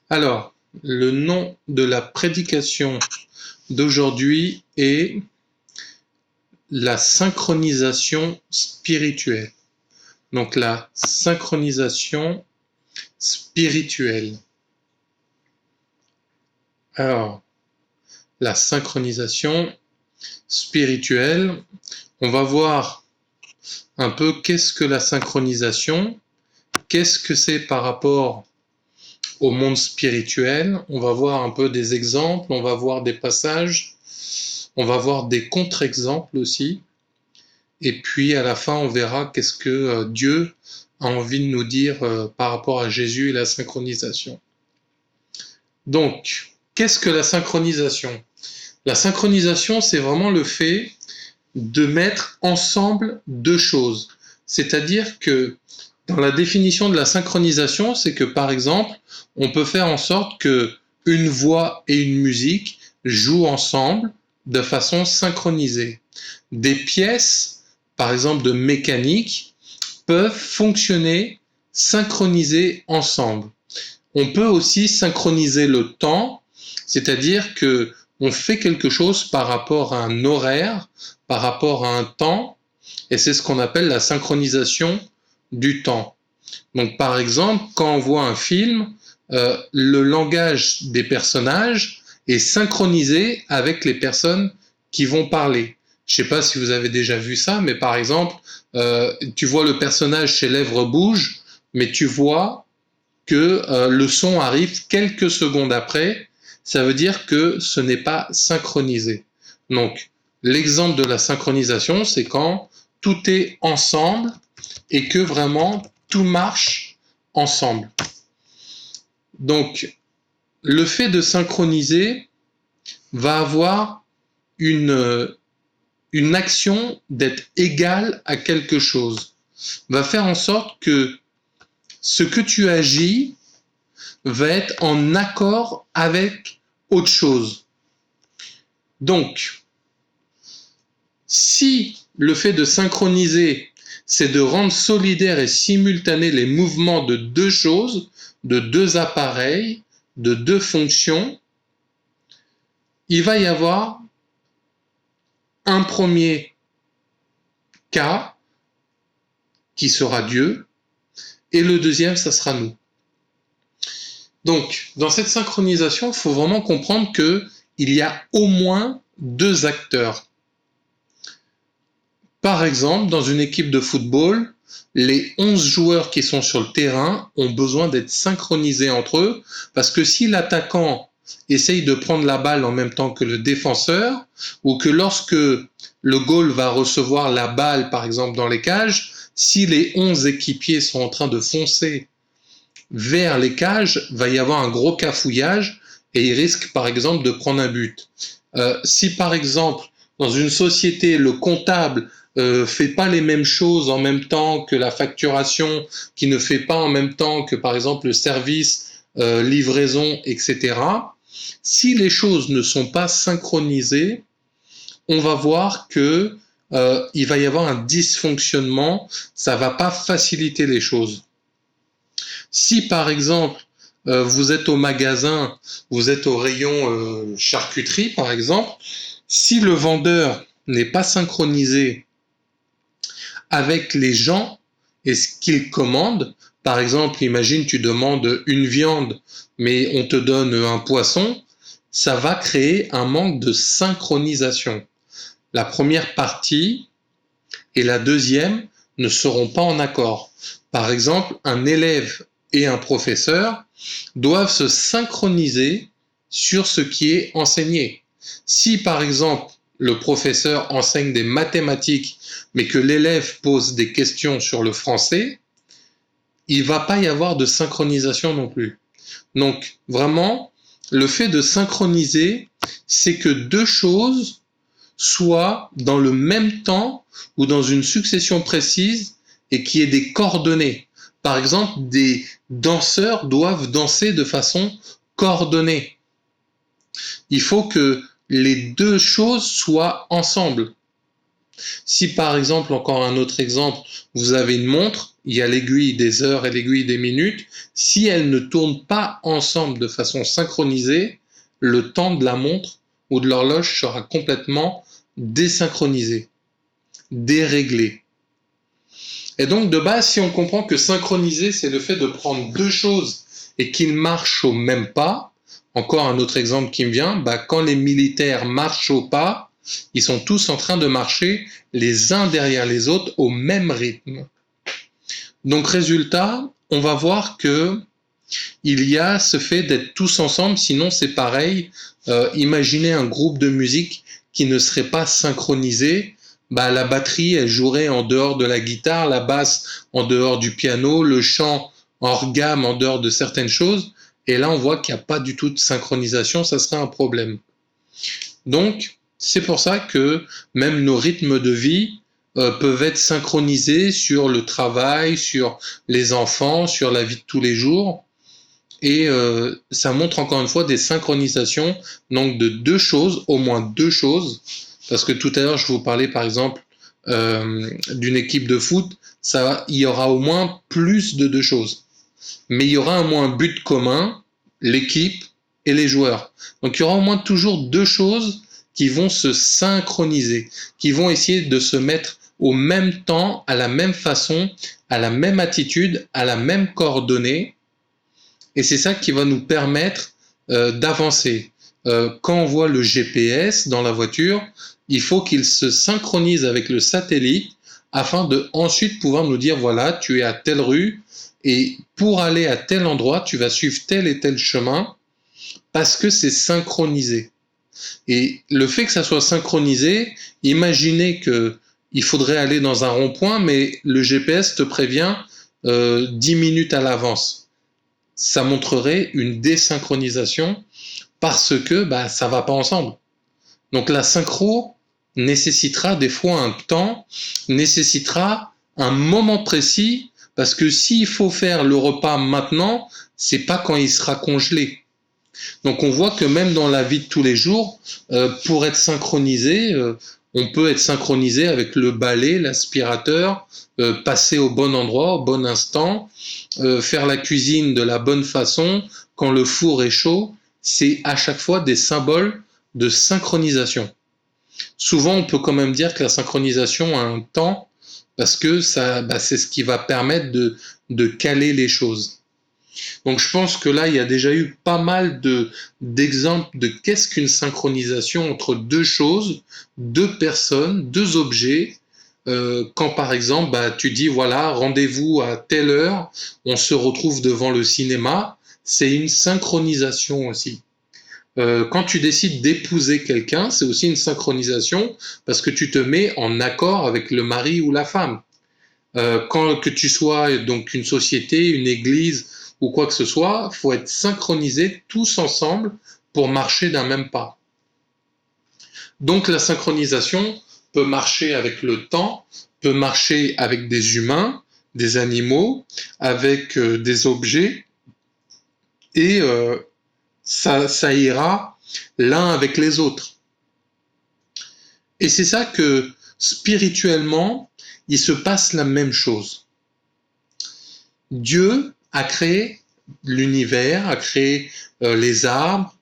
Alors, le nom de la prédication d'aujourd'hui est la synchronisation spirituelle. Donc la synchronisation spirituelle. Alors, la synchronisation spirituelle, on va voir un peu qu'est-ce que la synchronisation, qu'est-ce que c'est par rapport au monde spirituel. On va voir un peu des exemples, on va voir des passages, on va voir des contre-exemples aussi. Et puis à la fin, on verra qu'est-ce que Dieu a envie de nous dire par rapport à Jésus et la synchronisation. Donc, qu'est-ce que la synchronisation? La synchronisation, c'est vraiment le fait de mettre ensemble deux choses. C'est-à-dire que dans la définition de la synchronisation, c'est que par exemple, on peut faire en sorte que une voix et une musique jouent ensemble de façon synchronisée. Des pièces, par exemple de mécanique, peuvent fonctionner synchronisées ensemble. On peut aussi synchroniser le temps, c'est-à-dire que on fait quelque chose par rapport à un horaire, par rapport à un temps, et c'est ce qu'on appelle la synchronisation du temps. Donc par exemple, quand on voit un film, le langage des personnages est synchronisé avec les personnes qui vont parler. Je ne sais pas si vous avez déjà vu ça, mais par exemple, tu vois le personnage, ses lèvres bougent, mais tu vois que le son arrive quelques secondes après. Ça veut dire que ce n'est pas synchronisé. Donc, l'exemple de la synchronisation, c'est quand tout est ensemble et que vraiment tout marche ensemble. Donc, le fait de synchroniser va avoir une action d'être égale à quelque chose, va faire en sorte que ce que tu agis va être en accord avec autre chose. Donc, si le fait de synchroniser, c'est de rendre solidaires et simultanés les mouvements de deux choses, de deux appareils, de deux fonctions, il va y avoir un premier cas qui sera Dieu, et le deuxième, ça sera nous. Donc, dans cette synchronisation, il faut vraiment comprendre qu'il y a au moins deux acteurs. Par exemple, dans une équipe de football, les 11 joueurs qui sont sur le terrain ont besoin d'être synchronisés entre eux, parce que si l'attaquant essaye de prendre la balle en même temps que le défenseur, ou que lorsque le goal va recevoir la balle, par exemple, dans les cages, si les 11 équipiers sont en train de foncer vers les cages, va y avoir un gros cafouillage et il risque par exemple de prendre un but. Si par exemple dans une société le comptable fait pas les mêmes choses en même temps que la facturation, qui ne fait pas en même temps que par exemple le service, livraison, etc. Si les choses ne sont pas synchronisées, on va voir que il va y avoir un dysfonctionnement, ça va pas faciliter les choses. Si par exemple vous êtes au magasin, vous êtes au rayon charcuterie par exemple, si le vendeur n'est pas synchronisé avec les gens et ce qu'ils commandent, par exemple, imagine tu demandes une viande mais on te donne un poisson, ça va créer un manque de synchronisation. La première partie et la deuxième ne seront pas en accord. Par exemple, un élève et un professeur doivent se synchroniser sur ce qui est enseigné. Si par exemple le professeur enseigne des mathématiques mais que l'élève pose des questions sur le français, il ne va pas y avoir de synchronisation non plus. Donc vraiment, le fait de synchroniser, c'est que deux choses soient dans le même temps ou dans une succession précise et qu'il y ait des coordonnées. Par exemple, des danseurs doivent danser de façon coordonnée. Il faut que les deux choses soient ensemble. Si par exemple, encore un autre exemple, vous avez une montre, il y a l'aiguille des heures et l'aiguille des minutes, si elles ne tournent pas ensemble de façon synchronisée, le temps de la montre ou de l'horloge sera complètement désynchronisé, déréglé. Et donc de base, si on comprend que synchroniser, c'est le fait de prendre deux choses et qu'ils marchent au même pas, encore un autre exemple qui me vient, quand les militaires marchent au pas, ils sont tous en train de marcher les uns derrière les autres au même rythme. Donc résultat, on va voir que il y a ce fait d'être tous ensemble, sinon c'est pareil. Imaginez un groupe de musique qui ne serait pas synchronisé. La batterie, elle jouerait en dehors de la guitare, la basse en dehors du piano, le chant hors gamme en dehors de certaines choses. Et là, on voit qu'il n'y a pas du tout de synchronisation, ça serait un problème. Donc, c'est pour ça que même nos rythmes de vie peuvent être synchronisés sur le travail, sur les enfants, sur la vie de tous les jours. Et ça montre encore une fois des synchronisations, donc de deux choses, au moins deux choses, parce que tout à l'heure je vous parlais par exemple d'une équipe de foot, il y aura au moins plus de deux choses, mais il y aura au moins un but commun, l'équipe et les joueurs. Donc il y aura au moins toujours deux choses qui vont se synchroniser, qui vont essayer de se mettre au même temps, à la même façon, à la même attitude, à la même coordonnée. Et c'est ça qui va nous permettre d'avancer. Quand on voit le GPS dans la voiture, il faut qu'il se synchronise avec le satellite afin de ensuite pouvoir nous dire voilà, tu es à telle rue et pour aller à tel endroit, tu vas suivre tel et tel chemin parce que c'est synchronisé. Et le fait que ça soit synchronisé, imaginez que il faudrait aller dans un rond-point, mais le GPS te prévient 10 minutes à l'avance. Ça montrerait une désynchronisation parce que ça va pas ensemble. Donc la synchro nécessitera des fois un temps, nécessitera un moment précis, parce que s'il faut faire le repas maintenant, c'est pas quand il sera congelé. Donc on voit que même dans la vie de tous les jours, pour être synchronisé, on peut être synchronisé avec le balai, l'aspirateur, passer au bon endroit, au bon instant, faire la cuisine de la bonne façon, quand le four est chaud, c'est à chaque fois des symboles de synchronisation. Souvent, on peut quand même dire que la synchronisation a un temps, parce que ça, c'est ce qui va permettre de caler les choses. Donc je pense que là, il y a déjà eu pas mal d'exemples de qu'est-ce qu'une synchronisation entre deux choses, deux personnes, deux objets. Quand par exemple, tu dis voilà, rendez-vous à telle heure, on se retrouve devant le cinéma, c'est une synchronisation aussi. Quand tu décides d'épouser quelqu'un, c'est aussi une synchronisation parce que tu te mets en accord avec le mari ou la femme. Que tu sois donc une société, une église ou quoi que ce soit, faut être synchronisés tous ensemble pour marcher d'un même pas. Donc la synchronisation peut marcher avec le temps, peut marcher avec des humains, des animaux, avec des objets, et ça ira l'un avec les autres. Et c'est ça que spirituellement, il se passe la même chose. Dieu a créé l'univers, a créé les arbres,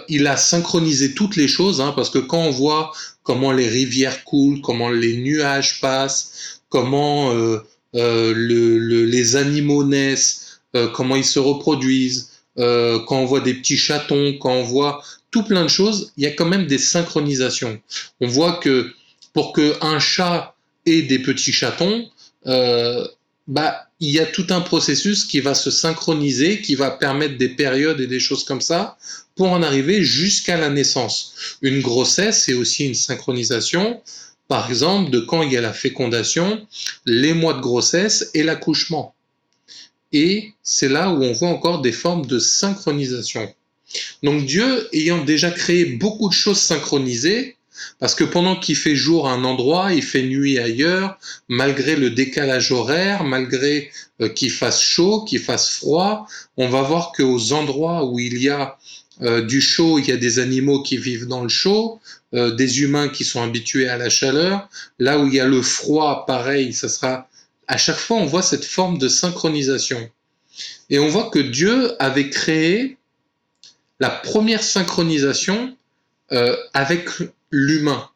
il a synchronisé toutes les choses, parce que quand on voit comment les rivières coulent, comment les nuages passent, comment les animaux naissent, comment ils se reproduisent, quand on voit des petits chatons, quand on voit tout plein de choses, il y a quand même des synchronisations. On voit que pour qu'un chat ait des petits chatons, il y a tout un processus qui va se synchroniser, qui va permettre des périodes et des choses comme ça pour en arriver jusqu'à la naissance. Une grossesse, c'est aussi une synchronisation, par exemple, de quand il y a la fécondation, les mois de grossesse et l'accouchement. Et c'est là où on voit encore des formes de synchronisation. Donc Dieu, ayant déjà créé beaucoup de choses synchronisées, Parce que pendant qu'il fait jour à un endroit, il fait nuit ailleurs, malgré le décalage horaire, malgré qu'il fasse chaud, qu'il fasse froid. On va voir qu'aux endroits où il y a du chaud, il y a des animaux qui vivent dans le chaud, des humains qui sont habitués à la chaleur. Là où il y a le froid, pareil, ça sera... À chaque fois, on voit cette forme de synchronisation. Et on voit que Dieu avait créé la première synchronisation avec l'humain.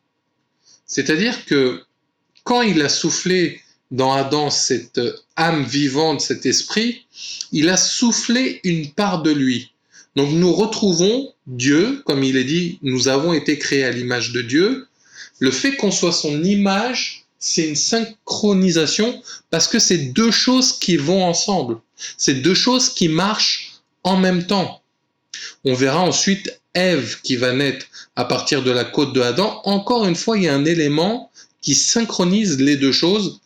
C'est-à-dire que quand il a soufflé dans Adam cette âme vivante, cet esprit, il a soufflé une part de lui. Donc nous retrouvons Dieu, comme il est dit, nous avons été créés à l'image de Dieu. Le fait qu'on soit son image, c'est une synchronisation parce que c'est deux choses qui vont ensemble. C'est deux choses qui marchent en même temps. On verra ensuite Ève qui va naître à partir de la côte de Adam. Encore une fois, il y a un élément qui synchronise les deux choses,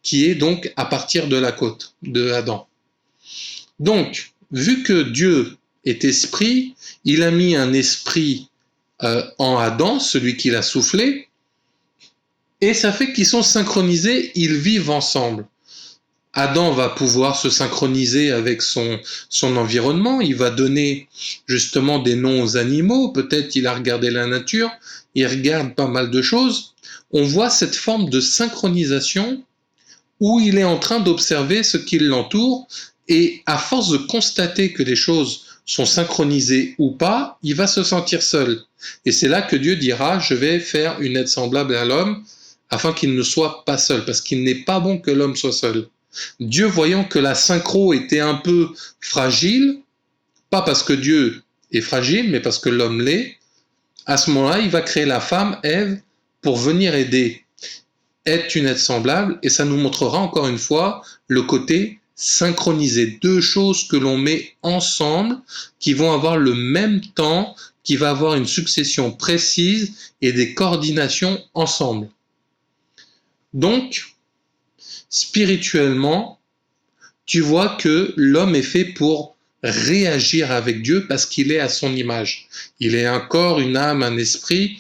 qui est donc à partir de la côte de Adam. Donc, vu que Dieu est esprit, il a mis un esprit en Adam, celui qu'il a soufflé, et ça fait qu'ils sont synchronisés, ils vivent ensemble. Adam va pouvoir se synchroniser avec son environnement, il va donner justement des noms aux animaux, peut-être il a regardé la nature, il regarde pas mal de choses. On voit cette forme de synchronisation où il est en train d'observer ce qui l'entoure et à force de constater que les choses sont synchronisées ou pas, il va se sentir seul. Et c'est là que Dieu dira, je vais faire une aide semblable à l'homme afin qu'il ne soit pas seul, parce qu'il n'est pas bon que l'homme soit seul. Dieu, voyant que la synchro était un peu fragile, pas parce que Dieu est fragile, mais parce que l'homme l'est, à ce moment-là, il va créer la femme, Ève, pour venir aider, être une aide semblable, et ça nous montrera encore une fois le côté synchronisé, deux choses que l'on met ensemble, qui vont avoir le même temps, qui va avoir une succession précise et des coordinations ensemble. Donc, spirituellement, tu vois que l'homme est fait pour réagir avec Dieu parce qu'il est à son image. Il est un corps, une âme, un esprit,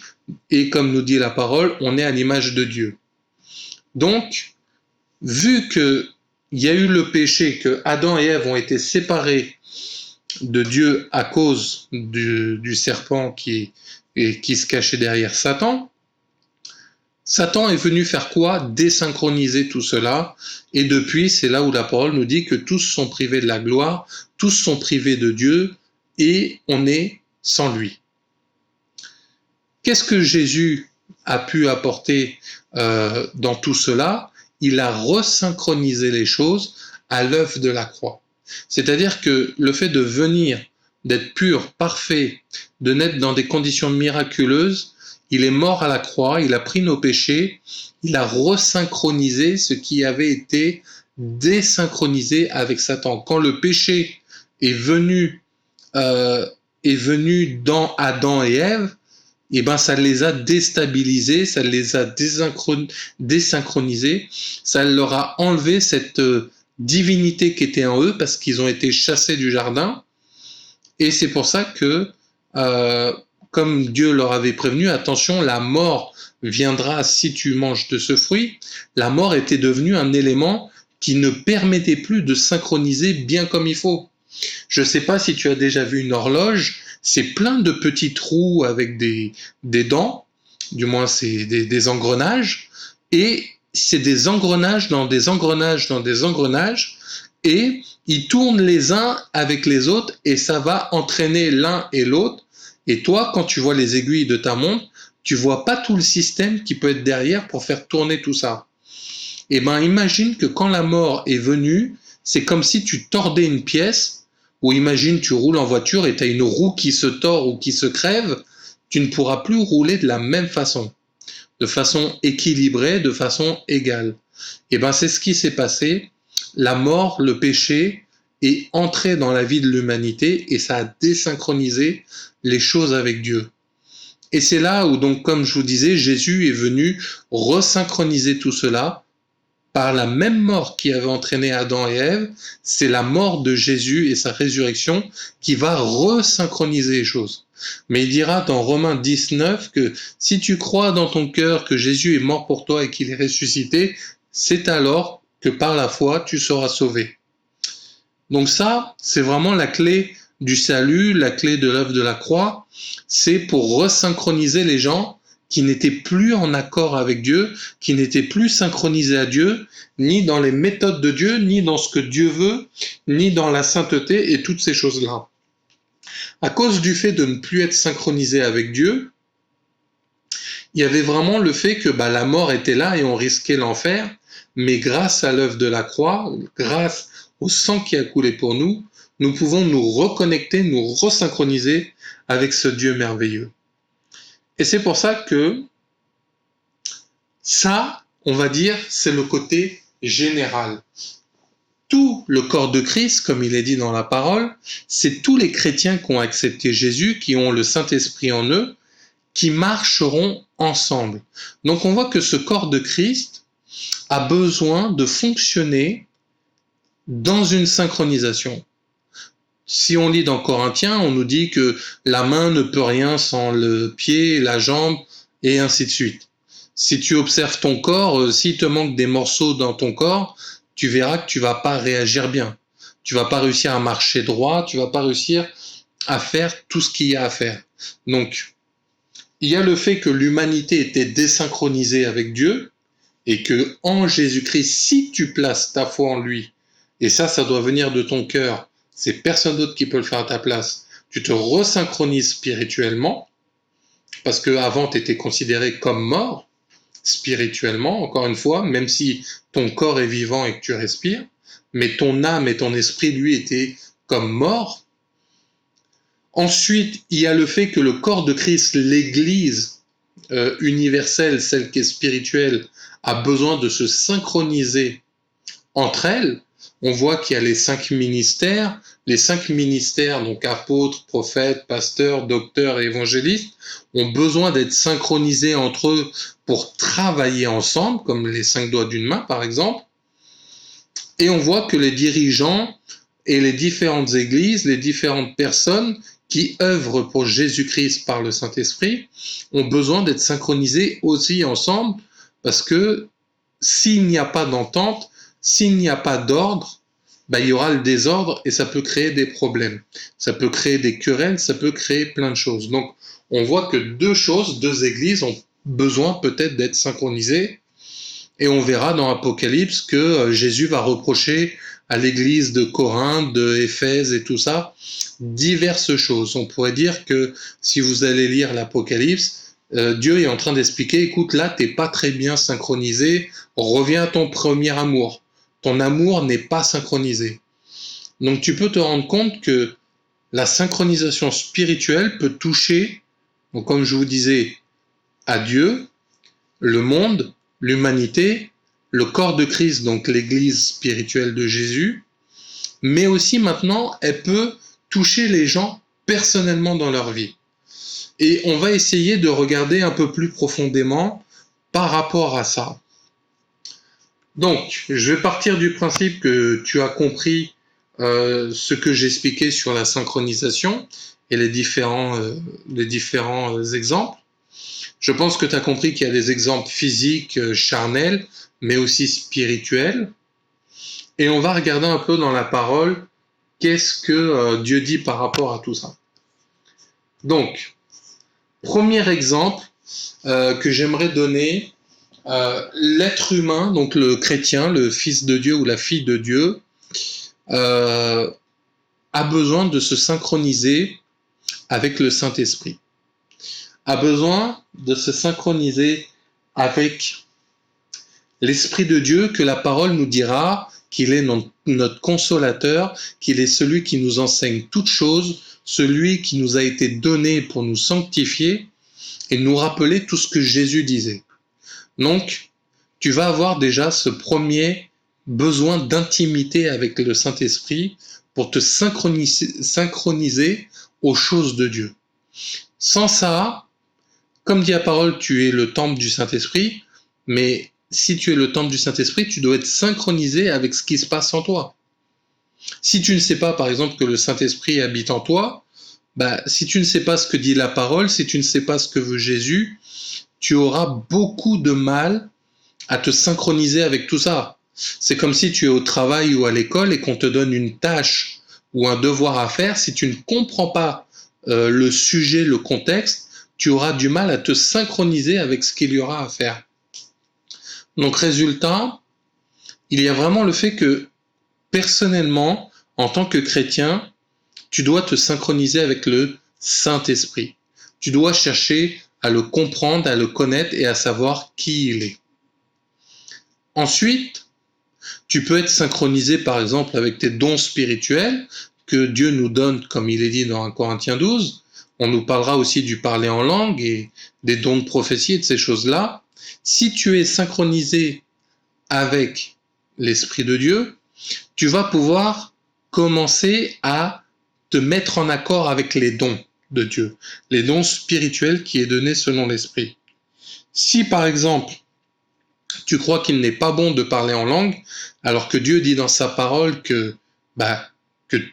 et comme nous dit la parole, on est à l'image de Dieu. Donc, vu qu'il y a eu le péché, que Adam et Ève ont été séparés de Dieu à cause du serpent qui se cachait derrière Satan, Satan est venu faire quoi? Désynchroniser tout cela. Et depuis, c'est là où la parole nous dit que tous sont privés de la gloire, tous sont privés de Dieu, et on est sans lui. Qu'est-ce que Jésus a pu apporter dans tout cela? Il a resynchronisé les choses à l'œuvre de la croix. C'est-à-dire que le fait de venir, d'être pur, parfait, de naître dans des conditions miraculeuses, il est mort à la croix, il a pris nos péchés, il a resynchronisé ce qui avait été désynchronisé avec Satan. Quand le péché est venu dans Adam et Ève, eh ben ça les a déstabilisés, ça les a désynchronisés, ça leur a enlevé cette divinité qui était en eux parce qu'ils ont été chassés du jardin. Et c'est pour ça que comme Dieu leur avait prévenu, attention, la mort viendra si tu manges de ce fruit. La mort était devenue un élément qui ne permettait plus de synchroniser bien comme il faut. Je ne sais pas si tu as déjà vu une horloge, c'est plein de petits trous avec des dents, du moins c'est des engrenages, et c'est des engrenages dans des engrenages dans des engrenages, et ils tournent les uns avec les autres, et ça va entraîner l'un et l'autre. Et toi, quand tu vois les aiguilles de ta montre, tu vois pas tout le système qui peut être derrière pour faire tourner tout ça. Eh ben, imagine que quand la mort est venue, c'est comme si tu tordais une pièce, ou imagine tu roules en voiture et tu as une roue qui se tord ou qui se crève, tu ne pourras plus rouler de la même façon, de façon équilibrée, de façon égale. Eh ben, c'est ce qui s'est passé. La mort, le péché, est entré dans la vie de l'humanité et ça a désynchronisé les choses avec Dieu. Et c'est là où, donc, comme je vous disais, Jésus est venu resynchroniser tout cela par la même mort qui avait entraîné Adam et Ève, c'est la mort de Jésus et sa résurrection qui va resynchroniser les choses. Mais il dira dans Romains 19 que si tu crois dans ton cœur que Jésus est mort pour toi et qu'il est ressuscité, c'est alors que par la foi tu seras sauvé. Donc ça, c'est vraiment la clé du salut, la clé de l'œuvre de la croix, c'est pour resynchroniser les gens qui n'étaient plus en accord avec Dieu, qui n'étaient plus synchronisés à Dieu, ni dans les méthodes de Dieu, ni dans ce que Dieu veut, ni dans la sainteté et toutes ces choses-là. À cause du fait de ne plus être synchronisé avec Dieu, il y avait vraiment le fait que la mort était là et on risquait l'enfer, mais grâce à l'œuvre de la croix, grâce au sang qui a coulé pour nous, nous pouvons nous reconnecter, nous resynchroniser avec ce Dieu merveilleux. Et c'est pour ça que ça, on va dire, c'est le côté général. Tout le corps de Christ, comme il est dit dans la parole, c'est tous les chrétiens qui ont accepté Jésus, qui ont le Saint-Esprit en eux, qui marcheront ensemble. Donc on voit que ce corps de Christ a besoin de fonctionner dans une synchronisation. Si on lit dans Corinthiens, on nous dit que la main ne peut rien sans le pied, la jambe, et ainsi de suite. Si tu observes ton corps, s'il te manque des morceaux dans ton corps, tu verras que tu vas pas réagir bien. Tu vas pas réussir à marcher droit, tu vas pas réussir à faire tout ce qu'il y a à faire. Donc, il y a le fait que l'humanité était désynchronisée avec Dieu, et que en Jésus-Christ, si tu places ta foi en lui, et ça doit venir de ton cœur, c'est personne d'autre qui peut le faire à ta place. Tu te resynchronises spirituellement, parce que avant tu étais considéré comme mort, spirituellement, encore une fois, même si ton corps est vivant et que tu respires, mais ton âme et ton esprit, lui, étaient comme morts. Ensuite, il y a le fait que le corps de Christ, l'Église universelle, celle qui est spirituelle, a besoin de se synchroniser entre elles. On voit qu'il y a les 5 ministères, donc apôtres, prophètes, pasteurs, docteurs et évangélistes, ont besoin d'être synchronisés entre eux pour travailler ensemble, comme les 5 doigts d'une main par exemple. Et on voit que les dirigeants et les différentes églises, les différentes personnes qui œuvrent pour Jésus-Christ par le Saint-Esprit, ont besoin d'être synchronisés aussi ensemble, parce que s'il n'y a pas d'entente, s'il n'y a pas d'ordre, il y aura le désordre et ça peut créer des problèmes. Ça peut créer des querelles, ça peut créer plein de choses. Donc, on voit que deux églises ont besoin peut-être d'être synchronisées. Et on verra dans Apocalypse que Jésus va reprocher à l'église de Corinthe, de Éphèse et tout ça, diverses choses. On pourrait dire que si vous allez lire l'Apocalypse, Dieu est en train d'expliquer, écoute, là, t'es pas très bien synchronisé, reviens à ton premier amour. Ton amour n'est pas synchronisé. Donc tu peux te rendre compte que la synchronisation spirituelle peut toucher, donc comme je vous disais, à Dieu, le monde, l'humanité, le corps de Christ, donc l'église spirituelle de Jésus, mais aussi maintenant, elle peut toucher les gens personnellement dans leur vie. Et on va essayer de regarder un peu plus profondément par rapport à ça. Donc, je vais partir du principe que tu as compris ce que j'expliquais sur la synchronisation et les différents exemples. Je pense que tu as compris qu'il y a des exemples physiques, charnels, mais aussi spirituels. Et on va regarder un peu dans la parole qu'est-ce que Dieu dit par rapport à tout ça. Donc, premier exemple que j'aimerais donner, l'être humain, donc le chrétien, le fils de Dieu ou la fille de Dieu, a besoin de se synchroniser avec le Saint-Esprit, a besoin de se synchroniser avec l'Esprit de Dieu, que la parole nous dira qu'il est notre consolateur, qu'il est celui qui nous enseigne toutes choses, celui qui nous a été donné pour nous sanctifier et nous rappeler tout ce que Jésus disait. Donc, tu vas avoir déjà ce premier besoin d'intimité avec le Saint-Esprit pour te synchroniser aux choses de Dieu. Sans ça, comme dit la parole, tu es le temple du Saint-Esprit, mais si tu es le temple du Saint-Esprit, tu dois être synchronisé avec ce qui se passe en toi. Si tu ne sais pas, par exemple, que le Saint-Esprit habite en toi, si tu ne sais pas ce que dit la parole, si tu ne sais pas ce que veut Jésus, tu auras beaucoup de mal à te synchroniser avec tout ça. C'est comme si tu es au travail ou à l'école et qu'on te donne une tâche ou un devoir à faire. Si tu ne comprends pas le sujet, le contexte, tu auras du mal à te synchroniser avec ce qu'il y aura à faire. Donc, résultat, il y a vraiment le fait que, personnellement, en tant que chrétien, tu dois te synchroniser avec le Saint-Esprit. Tu dois chercher à le comprendre, à le connaître et à savoir qui il est. Ensuite, tu peux être synchronisé par exemple avec tes dons spirituels que Dieu nous donne, comme il est dit dans 1 Corinthiens 12. On nous parlera aussi du parler en langue et des dons de prophétie et de ces choses-là. Si tu es synchronisé avec l'Esprit de Dieu, tu vas pouvoir commencer à te mettre en accord avec les dons de Dieu, les dons spirituels qui est donné selon l'Esprit. Si par exemple, tu crois qu'il n'est pas bon de parler en langue, alors que Dieu dit dans sa parole que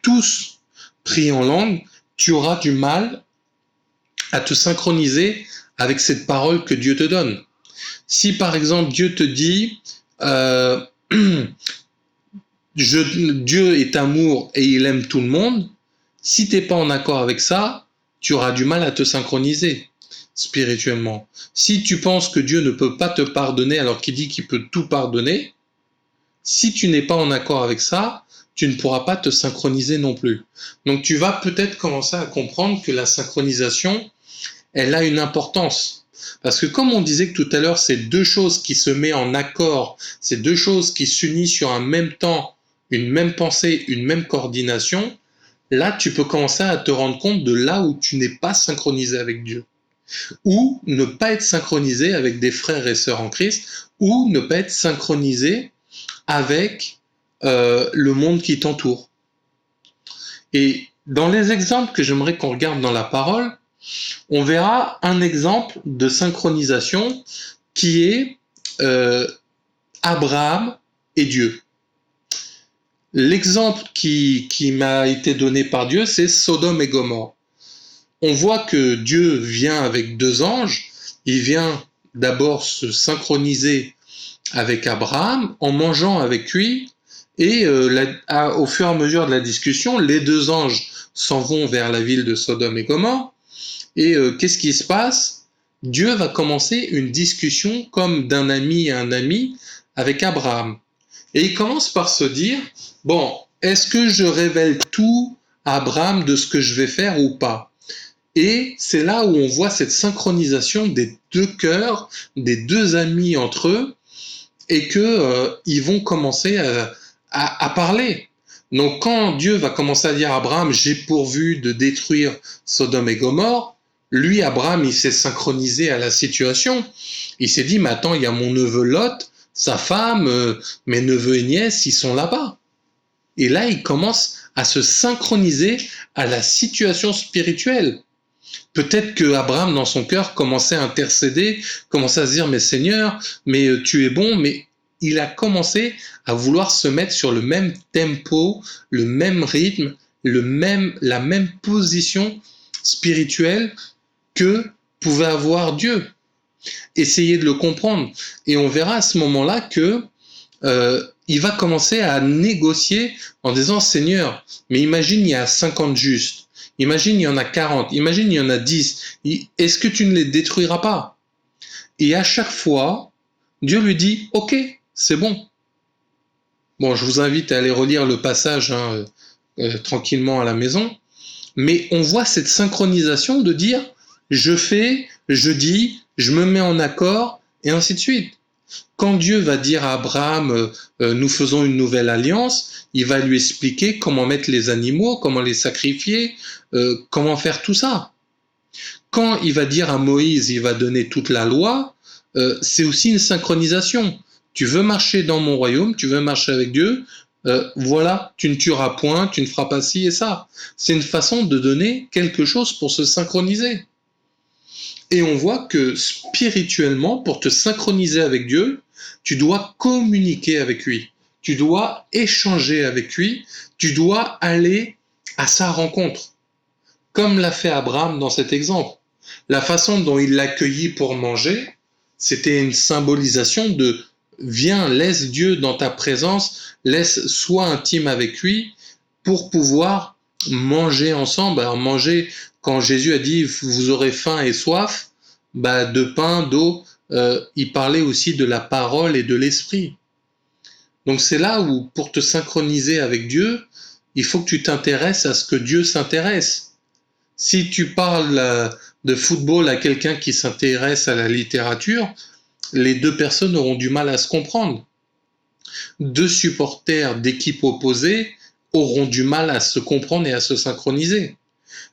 tous prient en langue, tu auras du mal à te synchroniser avec cette parole que Dieu te donne. Si par exemple Dieu te dit Dieu est amour et il aime tout le monde, si tu n'es pas en accord avec ça, tu auras du mal à te synchroniser spirituellement. Si tu penses que Dieu ne peut pas te pardonner alors qu'il dit qu'il peut tout pardonner, si tu n'es pas en accord avec ça, tu ne pourras pas te synchroniser non plus. Donc tu vas peut-être commencer à comprendre que la synchronisation, elle a une importance. Parce que comme on disait que tout à l'heure, c'est deux choses qui se mettent en accord, c'est deux choses qui s'unissent sur un même temps, une même pensée, une même coordination, là tu peux commencer à te rendre compte de là où tu n'es pas synchronisé avec Dieu. Ou ne pas être synchronisé avec des frères et sœurs en Christ, ou ne pas être synchronisé avec le monde qui t'entoure. Et dans les exemples que j'aimerais qu'on regarde dans la parole, on verra un exemple de synchronisation qui est Abraham et Dieu. L'exemple qui m'a été donné par Dieu, c'est Sodome et Gomorrhe. On voit que Dieu vient avec deux anges, il vient d'abord se synchroniser avec Abraham en mangeant avec lui, et au fur et à mesure de la discussion, les deux anges s'en vont vers la ville de Sodome et Gomorrhe, et qu'est-ce qui se passe? Dieu va commencer une discussion comme d'un ami à un ami avec Abraham. Et il commence par se dire, bon, est-ce que je révèle tout à Abraham de ce que je vais faire ou pas? Et c'est là où on voit cette synchronisation des deux cœurs, des deux amis entre eux, et que ils vont commencer à parler. Donc quand Dieu va commencer à dire à Abraham, j'ai pourvu de détruire Sodome et Gomorrhe, lui, Abraham, il s'est synchronisé à la situation. Il s'est dit, mais attends, il y a mon neveu Lot, sa femme, mes neveux et nièces, ils sont là-bas. Et là, il commence à se synchroniser à la situation spirituelle. Peut-être que Abraham, dans son cœur, commençait à intercéder, commençait à se dire, mais Seigneur, mais tu es bon, mais il a commencé à vouloir se mettre sur le même tempo, le même rythme, la même position spirituelle que pouvait avoir Dieu. Essayez de le comprendre. Et on verra à ce moment-là que il va commencer à négocier en disant, Seigneur, mais imagine, il y a 50 justes. Imagine, il y en a 40. Imagine, il y en a 10. Est-ce que tu ne les détruiras pas? Et à chaque fois, Dieu lui dit, ok, c'est bon. Bon, je vous invite à aller relire le passage tranquillement à la maison. Mais on voit cette synchronisation de dire, je fais, je dis, je me mets en accord, et ainsi de suite. Quand Dieu va dire à Abraham, nous faisons une nouvelle alliance, il va lui expliquer comment mettre les animaux, comment les sacrifier, comment faire tout ça. Quand il va dire à Moïse, il va donner toute la loi, c'est aussi une synchronisation. Tu veux marcher dans mon royaume, tu veux marcher avec Dieu, voilà, tu ne tueras point, tu ne feras pas ci et ça. C'est une façon de donner quelque chose pour se synchroniser. Et on voit que spirituellement, pour te synchroniser avec Dieu, tu dois communiquer avec lui, tu dois échanger avec lui, tu dois aller à sa rencontre, comme l'a fait Abraham dans cet exemple. La façon dont il l'accueillit pour manger, c'était une symbolisation de viens, laisse Dieu dans ta présence, sois intime avec lui pour pouvoir manger ensemble. Alors manger, quand Jésus a dit vous aurez faim et soif, de pain, d'eau, il parlait aussi de la parole et de l'esprit. Donc c'est là où pour te synchroniser avec Dieu, il faut que tu t'intéresses à ce que Dieu s'intéresse. Si tu parles de football à quelqu'un qui s'intéresse à la littérature, les deux personnes auront du mal à se comprendre. Deux supporters d'équipes opposées auront du mal à se comprendre et à se synchroniser.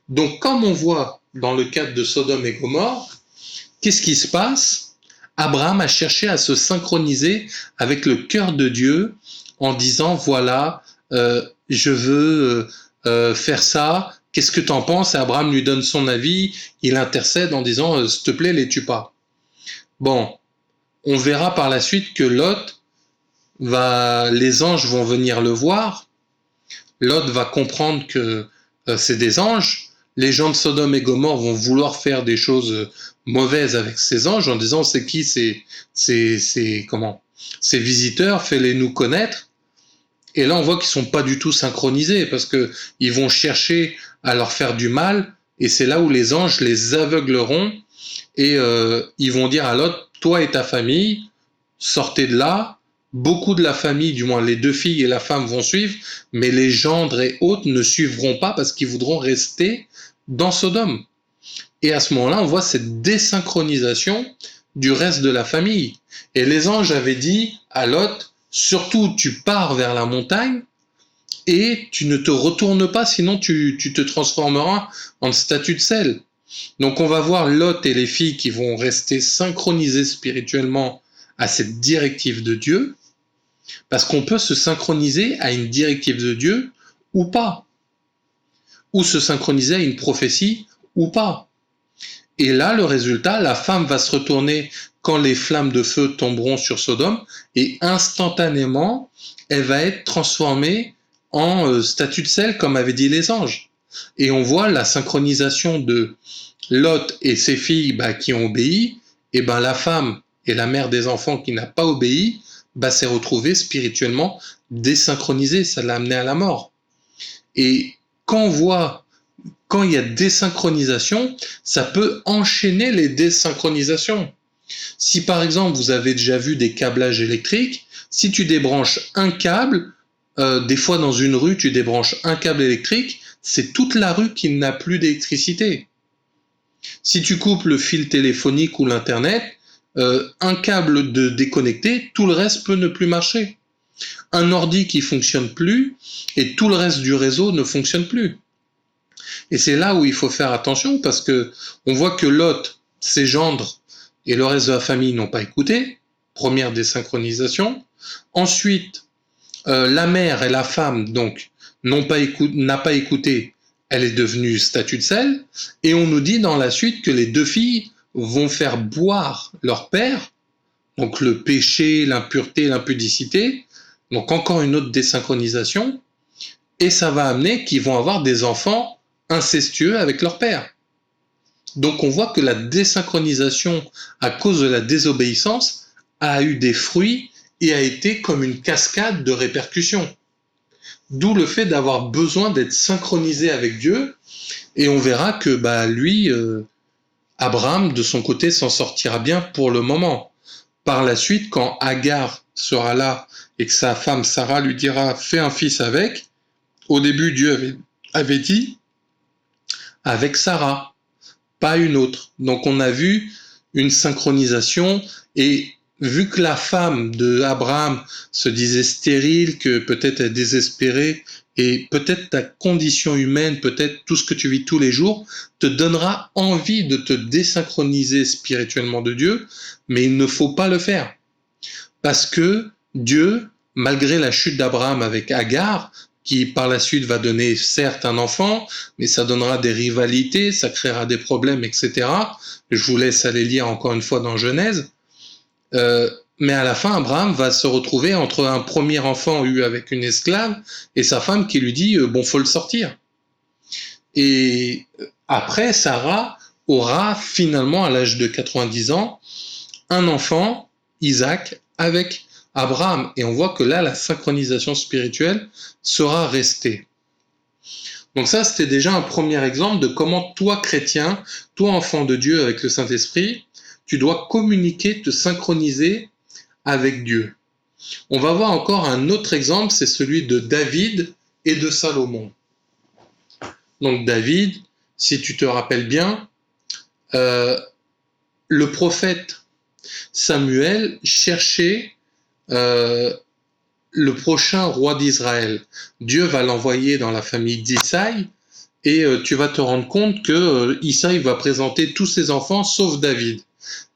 Donc comme on voit dans le cadre de Sodome et Gomorrhe, qu'est-ce qui se passe? Abraham a cherché à se synchroniser avec le cœur de Dieu en disant voilà, je veux faire ça, qu'est-ce que tu en penses? Et Abraham lui donne son avis, il intercède en disant s'il te plaît, les tue pas. Bon, on verra par la suite que Lot les anges vont venir le voir. Lot va comprendre que c'est des anges. Les gens de Sodome et Gomorrhe vont vouloir faire des choses mauvaises avec ces anges en disant c'est qui ces visiteurs, fais-les nous connaître. Et là on voit qu'ils sont pas du tout synchronisés parce que ils vont chercher à leur faire du mal et c'est là où les anges les aveugleront et ils vont dire à Lot, toi et ta famille, sortez de là. Beaucoup de la famille, du moins les deux filles et la femme vont suivre, mais les gendres et autres ne suivront pas parce qu'ils voudront rester dans Sodome. Et à ce moment-là, on voit cette désynchronisation du reste de la famille. Et les anges avaient dit à Lot, surtout tu pars vers la montagne et tu ne te retournes pas, sinon tu te transformeras en statue de sel. Donc on va voir Lot et les filles qui vont rester synchronisés spirituellement à cette directive de Dieu, parce qu'on peut se synchroniser à une directive de Dieu ou pas, ou se synchroniser à une prophétie ou pas. Et là, le résultat, la femme va se retourner quand les flammes de feu tomberont sur Sodome, et instantanément, elle va être transformée en statue de sel, comme avaient dit les anges. Et on voit la synchronisation de Lot et ses filles qui ont obéi, et la femme et la mère des enfants qui n'a pas obéi, s'est retrouvée spirituellement désynchronisée, ça l'a amené à la mort. Et quand il y a désynchronisation, ça peut enchaîner les désynchronisations. Si par exemple vous avez déjà vu des câblages électriques, si tu débranches un câble, des fois dans une rue tu débranches un câble électrique, c'est toute la rue qui n'a plus d'électricité. Si tu coupes le fil téléphonique ou l'internet, un câble de déconnecté, tout le reste peut ne plus marcher. Un ordi qui fonctionne plus et tout le reste du réseau ne fonctionne plus. Et c'est là où il faut faire attention parce que on voit que Lot, ses gendres et le reste de la famille n'ont pas écouté. Première désynchronisation. Ensuite, la mère et la femme donc n'a pas écouté. Elle est devenue statue de sel. Et on nous dit dans la suite que les deux filles vont faire boire leur père, donc le péché, l'impureté, l'impudicité, donc encore une autre désynchronisation, et ça va amener qu'ils vont avoir des enfants incestueux avec leur père. Donc on voit que la désynchronisation, à cause de la désobéissance, a eu des fruits et a été comme une cascade de répercussions. D'où le fait d'avoir besoin d'être synchronisé avec Dieu, et on verra que lui, Abraham, de son côté, s'en sortira bien pour le moment. Par la suite, quand Agar sera là et que sa femme Sarah lui dira « fais un fils avec », au début, Dieu avait dit « avec Sarah », pas une autre. Donc on a vu une synchronisation et vu que la femme de Abraham se disait stérile, que peut-être elle désespérait, et peut-être ta condition humaine, peut-être tout ce que tu vis tous les jours, te donnera envie de te désynchroniser spirituellement de Dieu, mais il ne faut pas le faire. Parce que Dieu, malgré la chute d'Abraham avec Agar, qui par la suite va donner certes un enfant, mais ça donnera des rivalités, ça créera des problèmes, etc. Je vous laisse aller lire encore une fois dans Genèse. Mais à la fin, Abraham va se retrouver entre un premier enfant eu avec une esclave et sa femme qui lui dit bon, faut le sortir. Et après, Sarah aura finalement, à l'âge de 90 ans, un enfant, Isaac, avec Abraham. Et on voit que là, la synchronisation spirituelle sera restée. Donc ça, c'était déjà un premier exemple de comment toi, chrétien, toi, enfant de Dieu avec le Saint-Esprit, tu dois communiquer, te synchroniser avec Dieu. On va voir encore un autre exemple, c'est celui de David et de Salomon. Donc David, si tu te rappelles bien, le prophète Samuel cherchait le prochain roi d'Israël. Dieu va l'envoyer dans la famille d'Isaïe et tu vas te rendre compte que Isaïe va présenter tous ses enfants sauf David.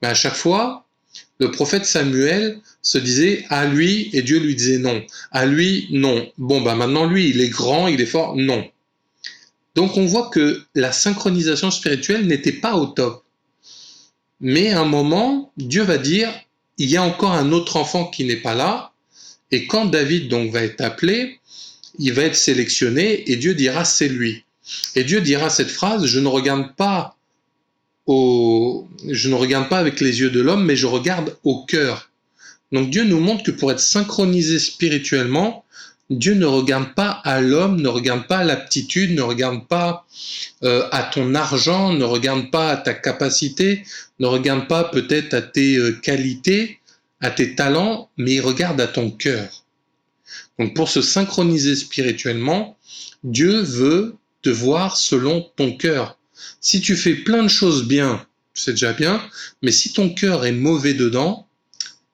Mais à chaque fois, le prophète Samuel se disait à lui et Dieu lui disait non. À lui, non. Bon, maintenant lui, il est grand, il est fort, non. Donc on voit que la synchronisation spirituelle n'était pas au top. Mais à un moment, Dieu va dire, il y a encore un autre enfant qui n'est pas là, et quand David donc va être appelé, il va être sélectionné, et Dieu dira, c'est lui. Et Dieu dira cette phrase, je ne regarde pas avec les yeux de l'homme, mais je regarde au cœur. Donc Dieu nous montre que pour être synchronisé spirituellement, Dieu ne regarde pas à l'homme, ne regarde pas à l'aptitude, ne regarde pas à ton argent, ne regarde pas à ta capacité, ne regarde pas peut-être à tes qualités, à tes talents, mais il regarde à ton cœur. Donc pour se synchroniser spirituellement, Dieu veut te voir selon ton cœur. Si tu fais plein de choses bien, c'est déjà bien, mais si ton cœur est mauvais dedans,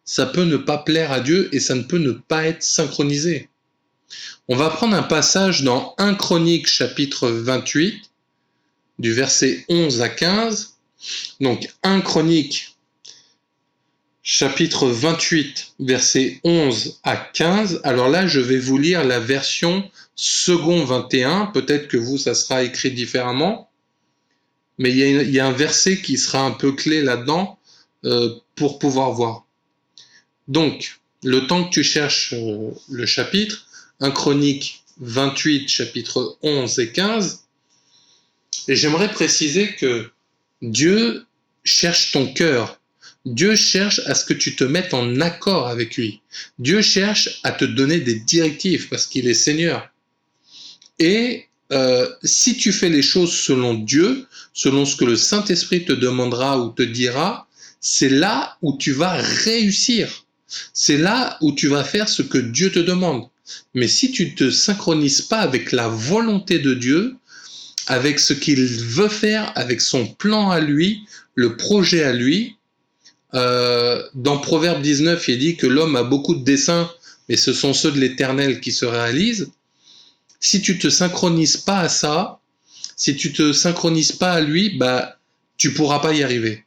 ça peut ne pas plaire à Dieu et ça ne peut ne pas être synchronisé. On va prendre un passage dans 1 Chronique chapitre 28, du verset 11 à 15. Donc 1 Chronique chapitre 28, verset 11 à 15. Alors là, je vais vous lire la version second 21. Peut-être que vous, ça sera écrit différemment. Mais il y a un verset qui sera un peu clé là-dedans pour pouvoir voir. Donc, le temps que tu cherches le chapitre, 1 Chronique 28, chapitre 11 et 15, et j'aimerais préciser que Dieu cherche ton cœur. Dieu cherche à ce que tu te mettes en accord avec lui. Dieu cherche à te donner des directives parce qu'il est Seigneur. Et si tu fais les choses selon Dieu, selon ce que le Saint-Esprit te demandera ou te dira, c'est là où tu vas réussir. C'est là où tu vas faire ce que Dieu te demande. Mais si tu ne te synchronises pas avec la volonté de Dieu, avec ce qu'il veut faire, avec son plan à lui, le projet à lui, dans Proverbe 19, il dit que l'homme a beaucoup de desseins, mais ce sont ceux de l'Éternel qui se réalisent. Si tu ne te synchronises pas à ça, si tu ne te synchronises pas à lui, tu ne pourras pas y arriver.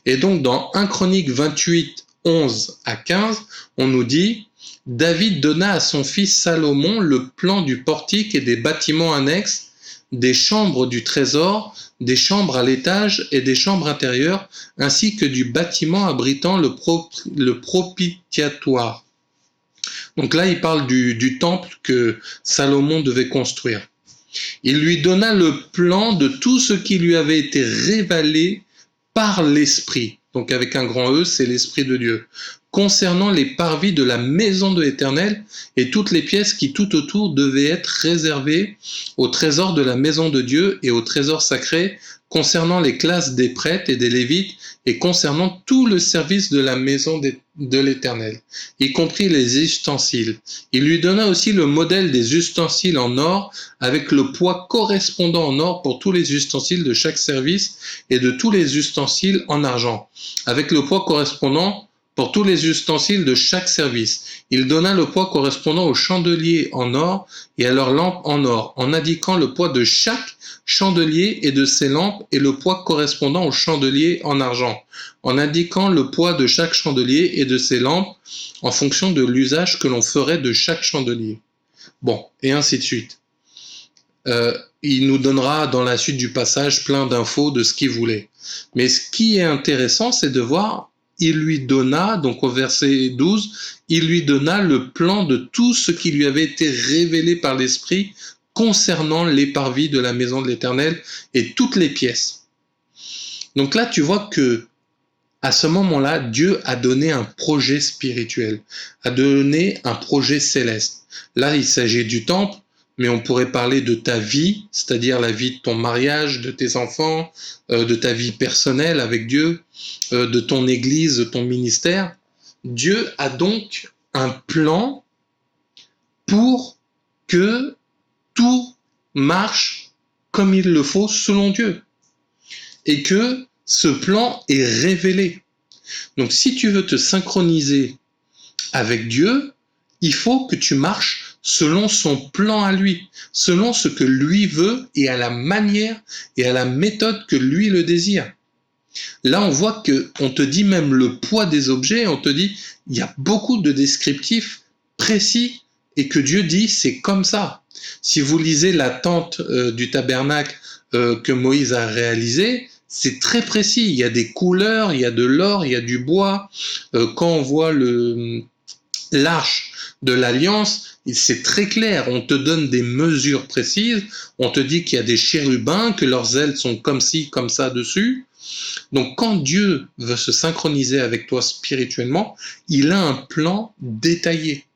Et donc dans 1 Chronique 28, 11 à 15, on nous dit « David donna à son fils Salomon le plan du portique et des bâtiments annexes, des chambres du trésor, des chambres à l'étage et des chambres intérieures, ainsi que du bâtiment abritant le propitiatoire. » Donc là, il parle du temple que Salomon devait construire. Il lui donna le plan de tout ce qui lui avait été révélé par l'Esprit. Donc avec un grand E, c'est l'Esprit de Dieu. Concernant les parvis de la maison de l'Éternel et toutes les pièces qui tout autour devaient être réservées au trésor de la maison de Dieu et au trésor sacré, concernant les classes des prêtres et des lévites et concernant tout le service de la maison de l'Éternel, y compris les ustensiles. Il lui donna aussi le modèle des ustensiles en or avec le poids correspondant en or pour tous les ustensiles de chaque service et de tous les ustensiles en argent, avec le poids correspondant pour tous les ustensiles de chaque service. Il donna le poids correspondant aux chandeliers en or et à leurs lampes en or, en indiquant le poids de chaque chandelier et de ses lampes et le poids correspondant aux chandeliers en argent, en indiquant le poids de chaque chandelier et de ses lampes en fonction de l'usage que l'on ferait de chaque chandelier. Bon, et ainsi de suite. Il nous donnera dans la suite du passage plein d'infos de ce qu'il voulait. Mais ce qui est intéressant, c'est de voir il lui donna, donc au verset 12, il lui donna le plan de tout ce qui lui avait été révélé par l'Esprit concernant les parvis de la maison de l'Éternel et toutes les pièces. Donc là, tu vois que à ce moment-là, Dieu a donné un projet spirituel, a donné un projet céleste. Là, il s'agit du temple, mais on pourrait parler de ta vie, c'est-à-dire la vie de ton mariage, de tes enfants, de ta vie personnelle avec Dieu, de ton église, de ton ministère. Dieu a donc un plan pour que tout marche comme il le faut selon Dieu. Et que ce plan est révélé. Donc si tu veux te synchroniser avec Dieu, il faut que tu marches selon son plan à lui, selon ce que lui veut et à la manière et à la méthode que lui le désire. Là, on voit qu'on te dit même le poids des objets, on te dit, il y a beaucoup de descriptifs précis et que Dieu dit, c'est comme ça. Si vous lisez la tente du tabernacle que Moïse a réalisée, c'est très précis. Il y a des couleurs, il y a de l'or, il y a du bois. Quand on voit l'arche de l'alliance, c'est très clair. On te donne des mesures précises. On te dit qu'il y a des chérubins, que leurs ailes sont comme ci, comme ça dessus. Donc quand Dieu veut se synchroniser avec toi spirituellement, il a un plan détaillé.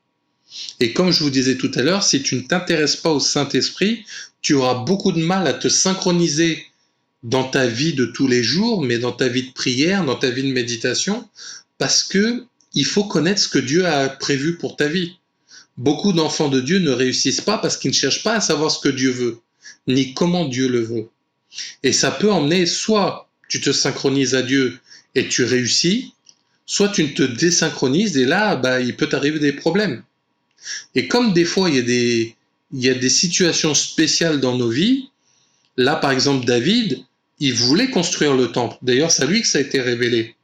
Et comme je vous disais tout à l'heure, si tu ne t'intéresses pas au Saint-Esprit, tu auras beaucoup de mal à te synchroniser dans ta vie de tous les jours, mais dans ta vie de prière, dans ta vie de méditation, parce que il faut connaître ce que Dieu a prévu pour ta vie. Beaucoup d'enfants de Dieu ne réussissent pas parce qu'ils ne cherchent pas à savoir ce que Dieu veut, ni comment Dieu le veut. Et ça peut emmener soit tu te synchronises à Dieu et tu réussis, soit tu ne te désynchronises et là, il peut t'arriver des problèmes. Et comme des fois, il y a des situations spéciales dans nos vies, là, par exemple, David, il voulait construire le temple. D'ailleurs, c'est à lui que ça a été révélé.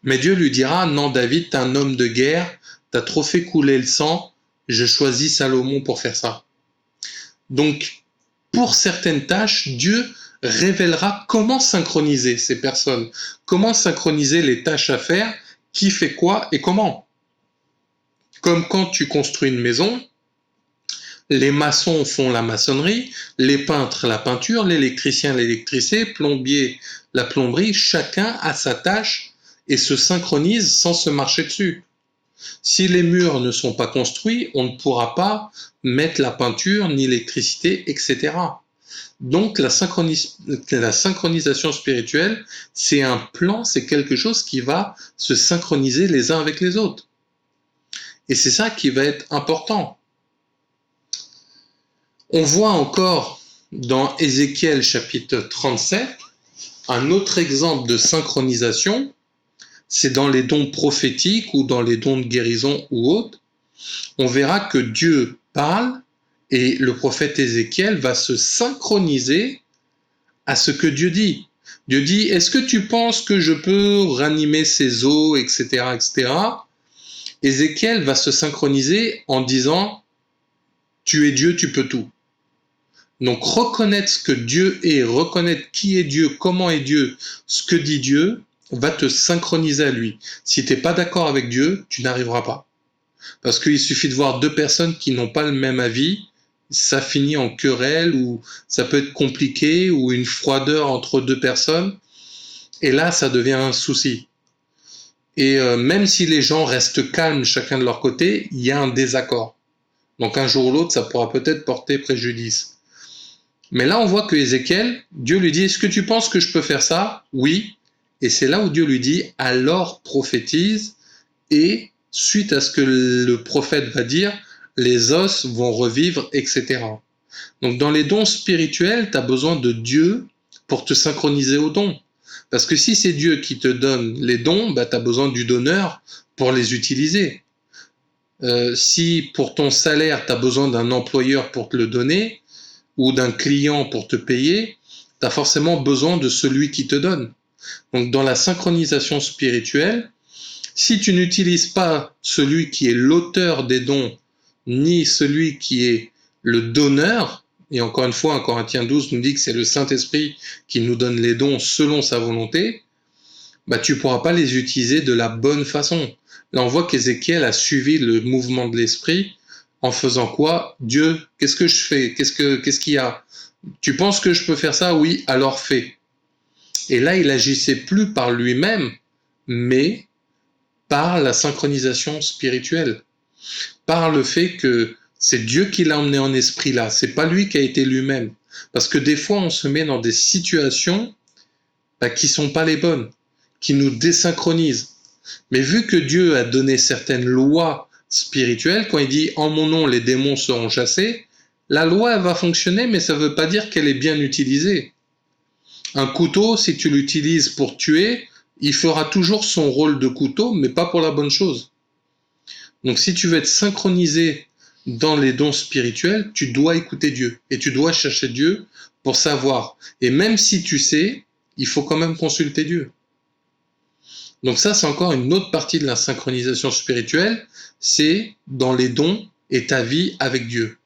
Mais Dieu lui dira, non, David, t'es un homme de guerre, t'as trop fait couler le sang, je choisis Salomon pour faire ça. Donc, pour certaines tâches, Dieu révélera comment synchroniser ces personnes, comment synchroniser les tâches à faire, qui fait quoi et comment. Comme quand tu construis une maison, les maçons font la maçonnerie, les peintres la peinture, l'électricien l'électricité, plombier la plomberie, chacun a sa tâche et se synchronise sans se marcher dessus. Si les murs ne sont pas construits, on ne pourra pas mettre la peinture ni l'électricité, etc. Donc la synchronisation spirituelle, c'est un plan, c'est quelque chose qui va se synchroniser les uns avec les autres. Et c'est ça qui va être important. On voit encore dans Ézéchiel chapitre 37 un autre exemple de synchronisation, c'est dans les dons prophétiques ou dans les dons de guérison ou autres. On verra que Dieu parle et le prophète Ézéchiel va se synchroniser à ce que Dieu dit. Dieu dit, est-ce que tu penses que je peux ranimer ces os, etc., etc. Ézéchiel va se synchroniser en disant, tu es Dieu, tu peux tout. Donc reconnaître ce que Dieu est, reconnaître qui est Dieu, comment est Dieu, ce que dit Dieu, va te synchroniser à lui. Si tu n'es pas d'accord avec Dieu, tu n'arriveras pas. Parce qu'il suffit de voir deux personnes qui n'ont pas le même avis, ça finit en querelle ou ça peut être compliqué ou une froideur entre deux personnes. Et là, ça devient un souci. Et même si les gens restent calmes chacun de leur côté, il y a un désaccord. Donc un jour ou l'autre, ça pourra peut-être porter préjudice. Mais là, on voit que Ézéchiel, Dieu lui dit, est-ce que tu penses que je peux faire ça? Oui. Et c'est là où Dieu lui dit, alors prophétise, et suite à ce que le prophète va dire, les os vont revivre, etc. Donc dans les dons spirituels, tu as besoin de Dieu pour te synchroniser aux dons. Parce que si c'est Dieu qui te donne les dons, tu as besoin du donneur pour les utiliser. Si pour ton salaire, tu as besoin d'un employeur pour te le donner, ou d'un client pour te payer, tu as forcément besoin de celui qui te donne. Donc dans la synchronisation spirituelle, si tu n'utilises pas celui qui est l'auteur des dons, ni celui qui est le donneur, et encore une fois, en Corinthiens 12 nous dit que c'est le Saint-Esprit qui nous donne les dons selon sa volonté, bah, tu pourras pas les utiliser de la bonne façon. Là, on voit qu'Ézéchiel a suivi le mouvement de l'esprit en faisant quoi? Dieu, qu'est-ce que je fais? Qu'est-ce qu'il y a? Tu penses que je peux faire ça? Oui, alors fais. Et là, il agissait plus par lui-même, mais par la synchronisation spirituelle, par le fait que c'est Dieu qui l'a emmené en esprit là, c'est pas lui qui a été lui-même. Parce que des fois, on se met dans des situations qui sont pas les bonnes, qui nous désynchronisent. Mais vu que Dieu a donné certaines lois spirituelles, quand il dit en mon nom les démons seront chassés, la loi elle va fonctionner, mais ça ne veut pas dire qu'elle est bien utilisée. Un couteau, si tu l'utilises pour tuer, il fera toujours son rôle de couteau, mais pas pour la bonne chose. Donc si tu veux être synchronisé dans les dons spirituels, tu dois écouter Dieu et tu dois chercher Dieu pour savoir. Et même si tu sais, il faut quand même consulter Dieu. Donc ça, c'est encore une autre partie de la synchronisation spirituelle, c'est dans les dons et ta vie avec Dieu.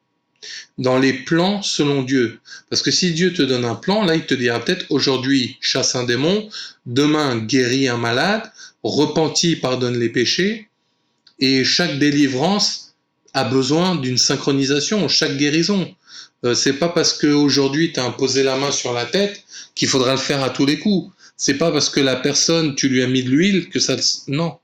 Dans les plans selon Dieu. Parce que si Dieu te donne un plan, là, il te dira peut-être aujourd'hui chasse un démon, demain guéris un malade, repentis, pardonne les péchés, et chaque délivrance a besoin d'une synchronisation, chaque guérison. C'est pas parce qu'aujourd'hui tu as imposé la main sur la tête qu'il faudra le faire à tous les coups. C'est pas parce que la personne, tu lui as mis de l'huile que ça... Non.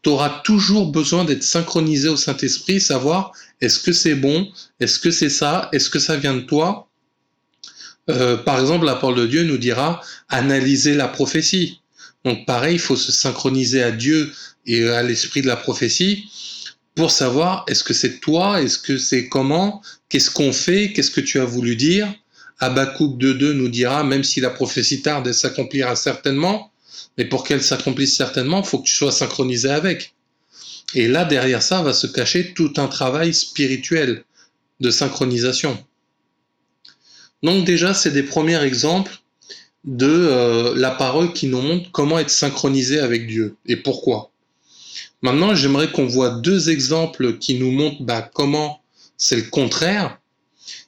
Tu auras toujours besoin d'être synchronisé au Saint-Esprit, savoir est-ce que c'est bon, est-ce que c'est ça, est-ce que ça vient de toi. Par exemple, la parole de Dieu nous dira analyser la prophétie. Donc pareil, il faut se synchroniser à Dieu et à l'esprit de la prophétie pour savoir est-ce que c'est toi, est-ce que c'est comment, qu'est-ce qu'on fait, qu'est-ce que tu as voulu dire. Habakkuk 2.2 nous dira, même si la prophétie tarde, elle s'accomplira certainement, mais pour qu'elle s'accomplisse certainement, il faut que tu sois synchronisé avec. Et là, derrière ça, va se cacher tout un travail spirituel de synchronisation. Donc déjà, c'est des premiers exemples de la parole qui nous montre comment être synchronisé avec Dieu et pourquoi. Maintenant, j'aimerais qu'on voit deux exemples qui nous montrent comment c'est le contraire.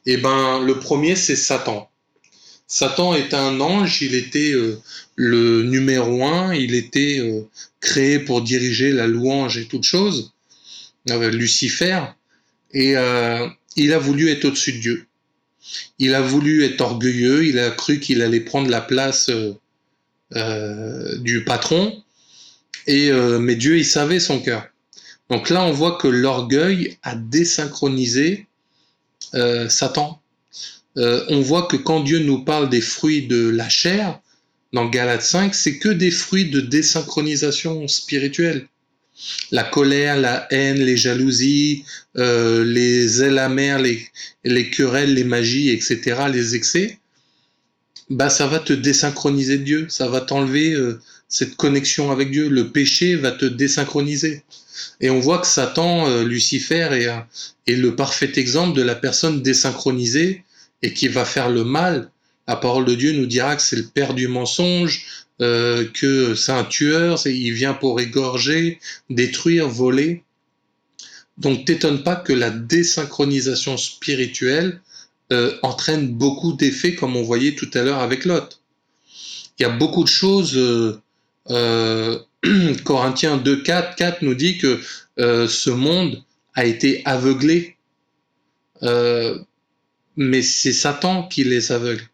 Et le premier, c'est Satan. Satan est un ange, il était le numéro 1, il était créé pour diriger la louange et toutes choses, Lucifer, et il a voulu être au-dessus de Dieu. Il a voulu être orgueilleux, il a cru qu'il allait prendre la place du patron, mais Dieu, il savait son cœur. Donc là, on voit que l'orgueil a désynchronisé Satan. On voit que quand Dieu nous parle des fruits de la chair, dans Galates 5, c'est que des fruits de désynchronisation spirituelle. La colère, la haine, les jalousies, les ailes amères, les querelles, les magies, etc., les excès, ça va te désynchroniser de Dieu, ça va t'enlever cette connexion avec Dieu. Le péché va te désynchroniser. Et on voit que Satan, Lucifer, est le parfait exemple de la personne désynchronisée et qui va faire le mal. La parole de Dieu nous dira que c'est le père du mensonge, que c'est un tueur, il vient pour égorger, détruire, voler. Donc t'étonnes pas que la désynchronisation spirituelle entraîne beaucoup d'effets, comme on voyait tout à l'heure avec Lot. Il y a beaucoup de choses. Corinthiens 2.4 nous dit que ce monde a été aveuglé, mais c'est Satan qui les aveugle.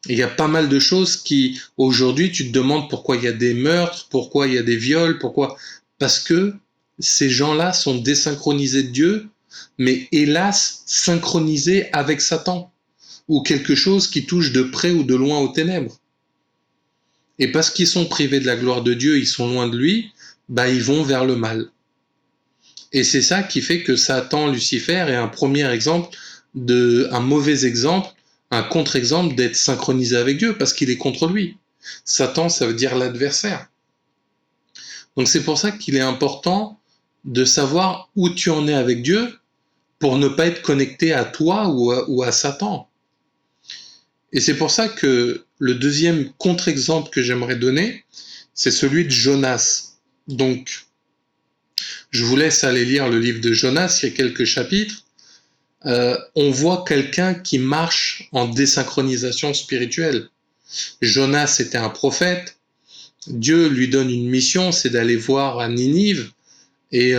Et il y a pas mal de choses qui, aujourd'hui, tu te demandes pourquoi il y a des meurtres, pourquoi il y a des viols, pourquoi... Parce que ces gens-là sont désynchronisés de Dieu, mais hélas, synchronisés avec Satan, ou quelque chose qui touche de près ou de loin aux ténèbres. Et parce qu'ils sont privés de la gloire de Dieu, ils sont loin de lui, ils vont vers le mal. Et c'est ça qui fait que Satan, Lucifer est un premier exemple, un mauvais exemple, un contre-exemple d'être synchronisé avec Dieu, parce qu'il est contre lui. Satan, ça veut dire l'adversaire. Donc c'est pour ça qu'il est important de savoir où tu en es avec Dieu, pour ne pas être connecté à toi ou à Satan. Et c'est pour ça que le deuxième contre-exemple que j'aimerais donner, c'est celui de Jonas. Donc, je vous laisse aller lire le livre de Jonas, il y a quelques chapitres. On voit quelqu'un qui marche en désynchronisation spirituelle. Jonas était un prophète, Dieu lui donne une mission, c'est d'aller voir à Ninive, et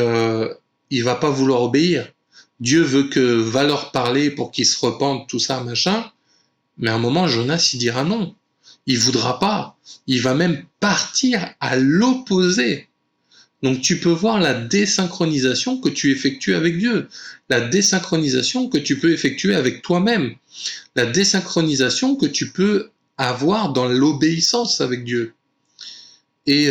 il va pas vouloir obéir. Dieu veut que va leur parler pour qu'ils se repentent, tout ça, machin. Mais à un moment, Jonas, il dira non. Il voudra pas. Il va même partir à l'opposé. Donc tu peux voir la désynchronisation que tu effectues avec Dieu, la désynchronisation que tu peux effectuer avec toi-même, la désynchronisation que tu peux avoir dans l'obéissance avec Dieu. Et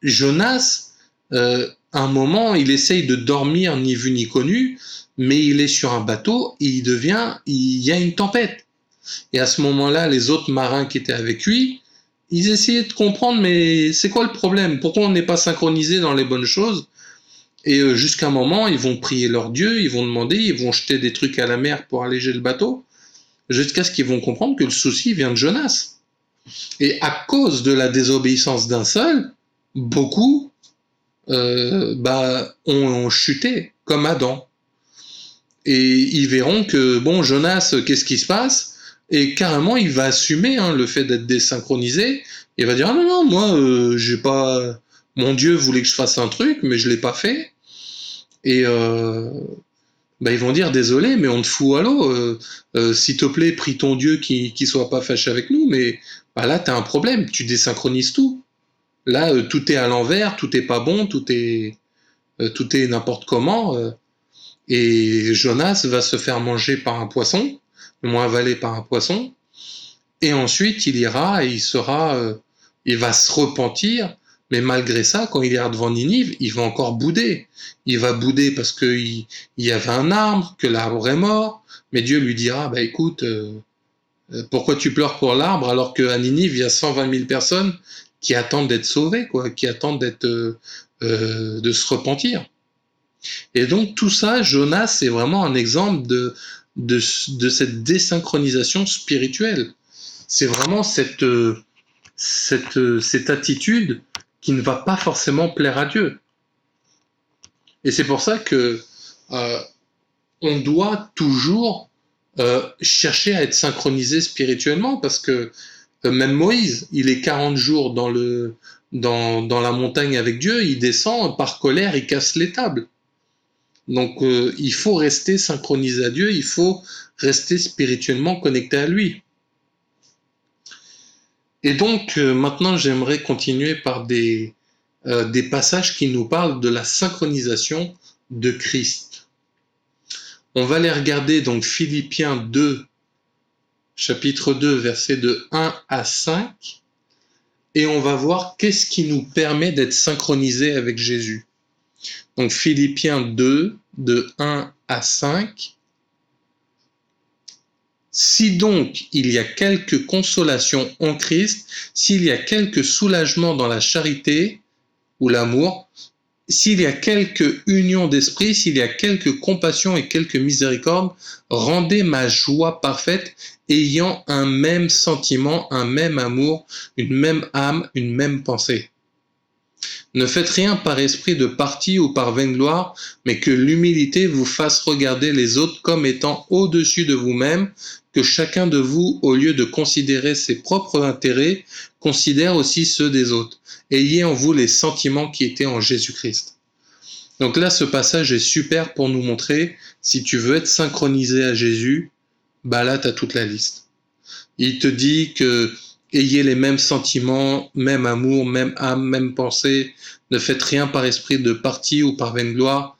Jonas, à un moment, il essaye de dormir ni vu ni connu, mais il est sur un bateau et il y a une tempête. Et à ce moment-là, les autres marins qui étaient avec lui, ils essayaient de comprendre, mais c'est quoi le problème? Pourquoi on n'est pas synchronisé dans les bonnes choses? Et jusqu'à un moment, ils vont prier leur Dieu, ils vont demander, ils vont jeter des trucs à la mer pour alléger le bateau, jusqu'à ce qu'ils vont comprendre que le souci vient de Jonas. Et à cause de la désobéissance d'un seul, beaucoup ont chuté, comme Adam. Et ils verront que, bon, Jonas, qu'est-ce qui se passe? Et carrément, il va assumer le fait d'être désynchronisé. Il va dire, ah non, non, moi, j'ai pas... Mon Dieu voulait que je fasse un truc, mais je l'ai pas fait. Et ils vont dire, désolé, mais on te fout à l'eau. S'il te plaît, prie ton Dieu qui soit pas fâché avec nous, mais là, t'as un problème, tu désynchronises tout. Là, tout est à l'envers, tout est pas bon, tout est n'importe comment. Et Jonas va se faire manger par un poisson, le moins avalé par un poisson, et ensuite il ira et il va se repentir, mais malgré ça, quand il ira devant Ninive, il va encore bouder. Il va bouder parce qu'il y avait un arbre, que l'arbre est mort, mais Dieu lui dira, écoute, pourquoi tu pleures pour l'arbre alors qu'à Ninive, il y a 120 000 personnes qui attendent d'être sauvées, qui attendent de se repentir. Et donc tout ça, Jonas, c'est vraiment un exemple de cette désynchronisation spirituelle. C'est vraiment cette attitude qui ne va pas forcément plaire à Dieu. Et c'est pour ça que on doit toujours chercher à être synchronisé spirituellement, parce que même Moïse, il est 40 jours dans la montagne avec Dieu, il descend, par colère, il casse les tables. Donc il faut rester synchronisé à Dieu, il faut rester spirituellement connecté à lui. Et donc maintenant j'aimerais continuer par des passages qui nous parlent de la synchronisation de Christ. On va les regarder, donc Philippiens 2, chapitre 2, versets de 1 à 5, et on va voir qu'est-ce qui nous permet d'être synchronisés avec Jésus. Donc Philippiens 2, de 1 à 5. Si donc il y a quelque consolation en Christ, s'il y a quelque soulagement dans la charité ou l'amour, s'il y a quelque union d'esprit, s'il y a quelque compassion et quelque miséricorde, rendez ma joie parfaite, ayant un même sentiment, un même amour, une même âme, une même pensée. Ne faites rien par esprit de parti ou par vaine gloire, mais que l'humilité vous fasse regarder les autres comme étant au-dessus de vous-même, que chacun de vous, au lieu de considérer ses propres intérêts, considère aussi ceux des autres. Ayez en vous les sentiments qui étaient en Jésus-Christ. Donc là, ce passage est super pour nous montrer, si tu veux être synchronisé à Jésus, là, tu as toute la liste. Il te dit que ayez les mêmes sentiments, même amour, même âme, même pensée. Ne faites rien par esprit de parti ou par vaine gloire.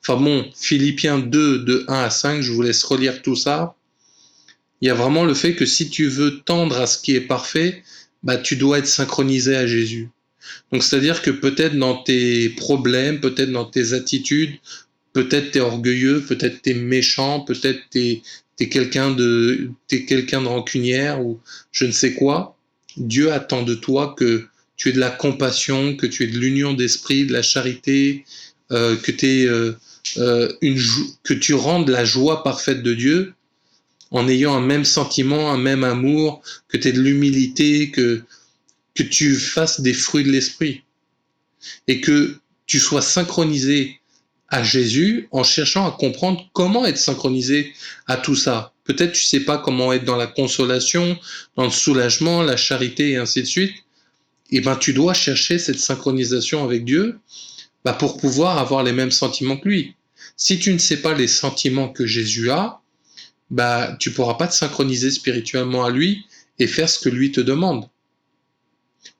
Enfin bon, Philippiens 2, de 1 à 5, je vous laisse relire tout ça. Il y a vraiment le fait que si tu veux tendre à ce qui est parfait, tu dois être synchronisé à Jésus. Donc c'est-à-dire que peut-être dans tes problèmes, peut-être dans tes attitudes, peut-être t'es orgueilleux, peut-être t'es méchant, peut-être t'es quelqu'un de rancunière ou je ne sais quoi. Dieu attend de toi que tu aies de la compassion, que tu aies de l'union d'esprit, de la charité, que tu rendes la joie parfaite de Dieu en ayant un même sentiment, un même amour, que tu aies de l'humilité, que tu fasses des fruits de l'esprit et que tu sois synchronisé à Jésus en cherchant à comprendre comment être synchronisé à tout ça. Peut-être tu sais pas comment être dans la consolation, dans le soulagement, la charité et ainsi de suite. et ben tu dois chercher cette synchronisation avec Dieu pour pouvoir avoir les mêmes sentiments que lui. Si tu ne sais pas les sentiments que Jésus a, tu pourras pas te synchroniser spirituellement à lui et faire ce que lui te demande,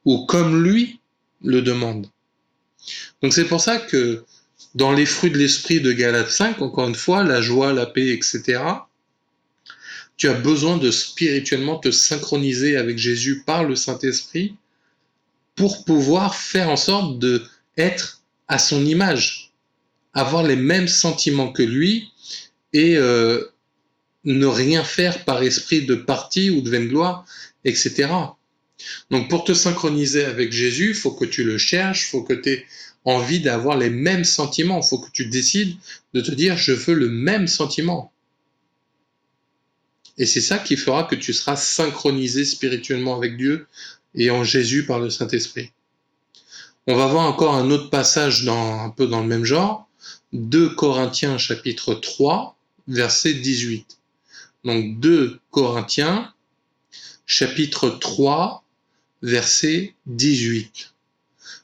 ou comme lui le demande. Donc c'est pour ça que dans les fruits de l'esprit de Galates 5, encore une fois, la joie, la paix, etc., tu as besoin de spirituellement te synchroniser avec Jésus par le Saint-Esprit pour pouvoir faire en sorte d'être à son image, avoir les mêmes sentiments que lui et ne rien faire par esprit de parti ou de vaine gloire, etc. Donc pour te synchroniser avec Jésus, il faut que tu le cherches, il faut que tu aies envie d'avoir les mêmes sentiments, il faut que tu décides de te dire je veux le même sentiment. Et c'est ça qui fera que tu seras synchronisé spirituellement avec Dieu et en Jésus par le Saint-Esprit. On va voir encore un autre passage un peu dans le même genre, 2 Corinthiens chapitre 3, verset 18. Donc 2 Corinthiens chapitre 3, verset 18.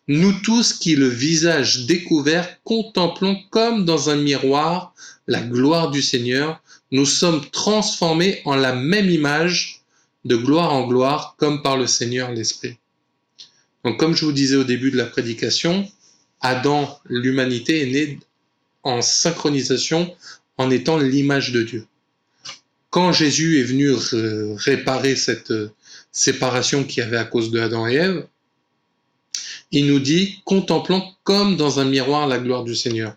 Nous tous qui le visage découvert contemplons comme dans un miroir la gloire du Seigneur, nous sommes transformés en la même image de gloire en gloire comme par le Seigneur l'Esprit. Donc comme je vous disais au début de la prédication, Adam, l'humanité est née en synchronisation en étant l'image de Dieu. Quand Jésus est venu réparer cette séparation qu'il y avait à cause de Adam et Ève, il nous dit « Contemplons comme dans un miroir la gloire du Seigneur ».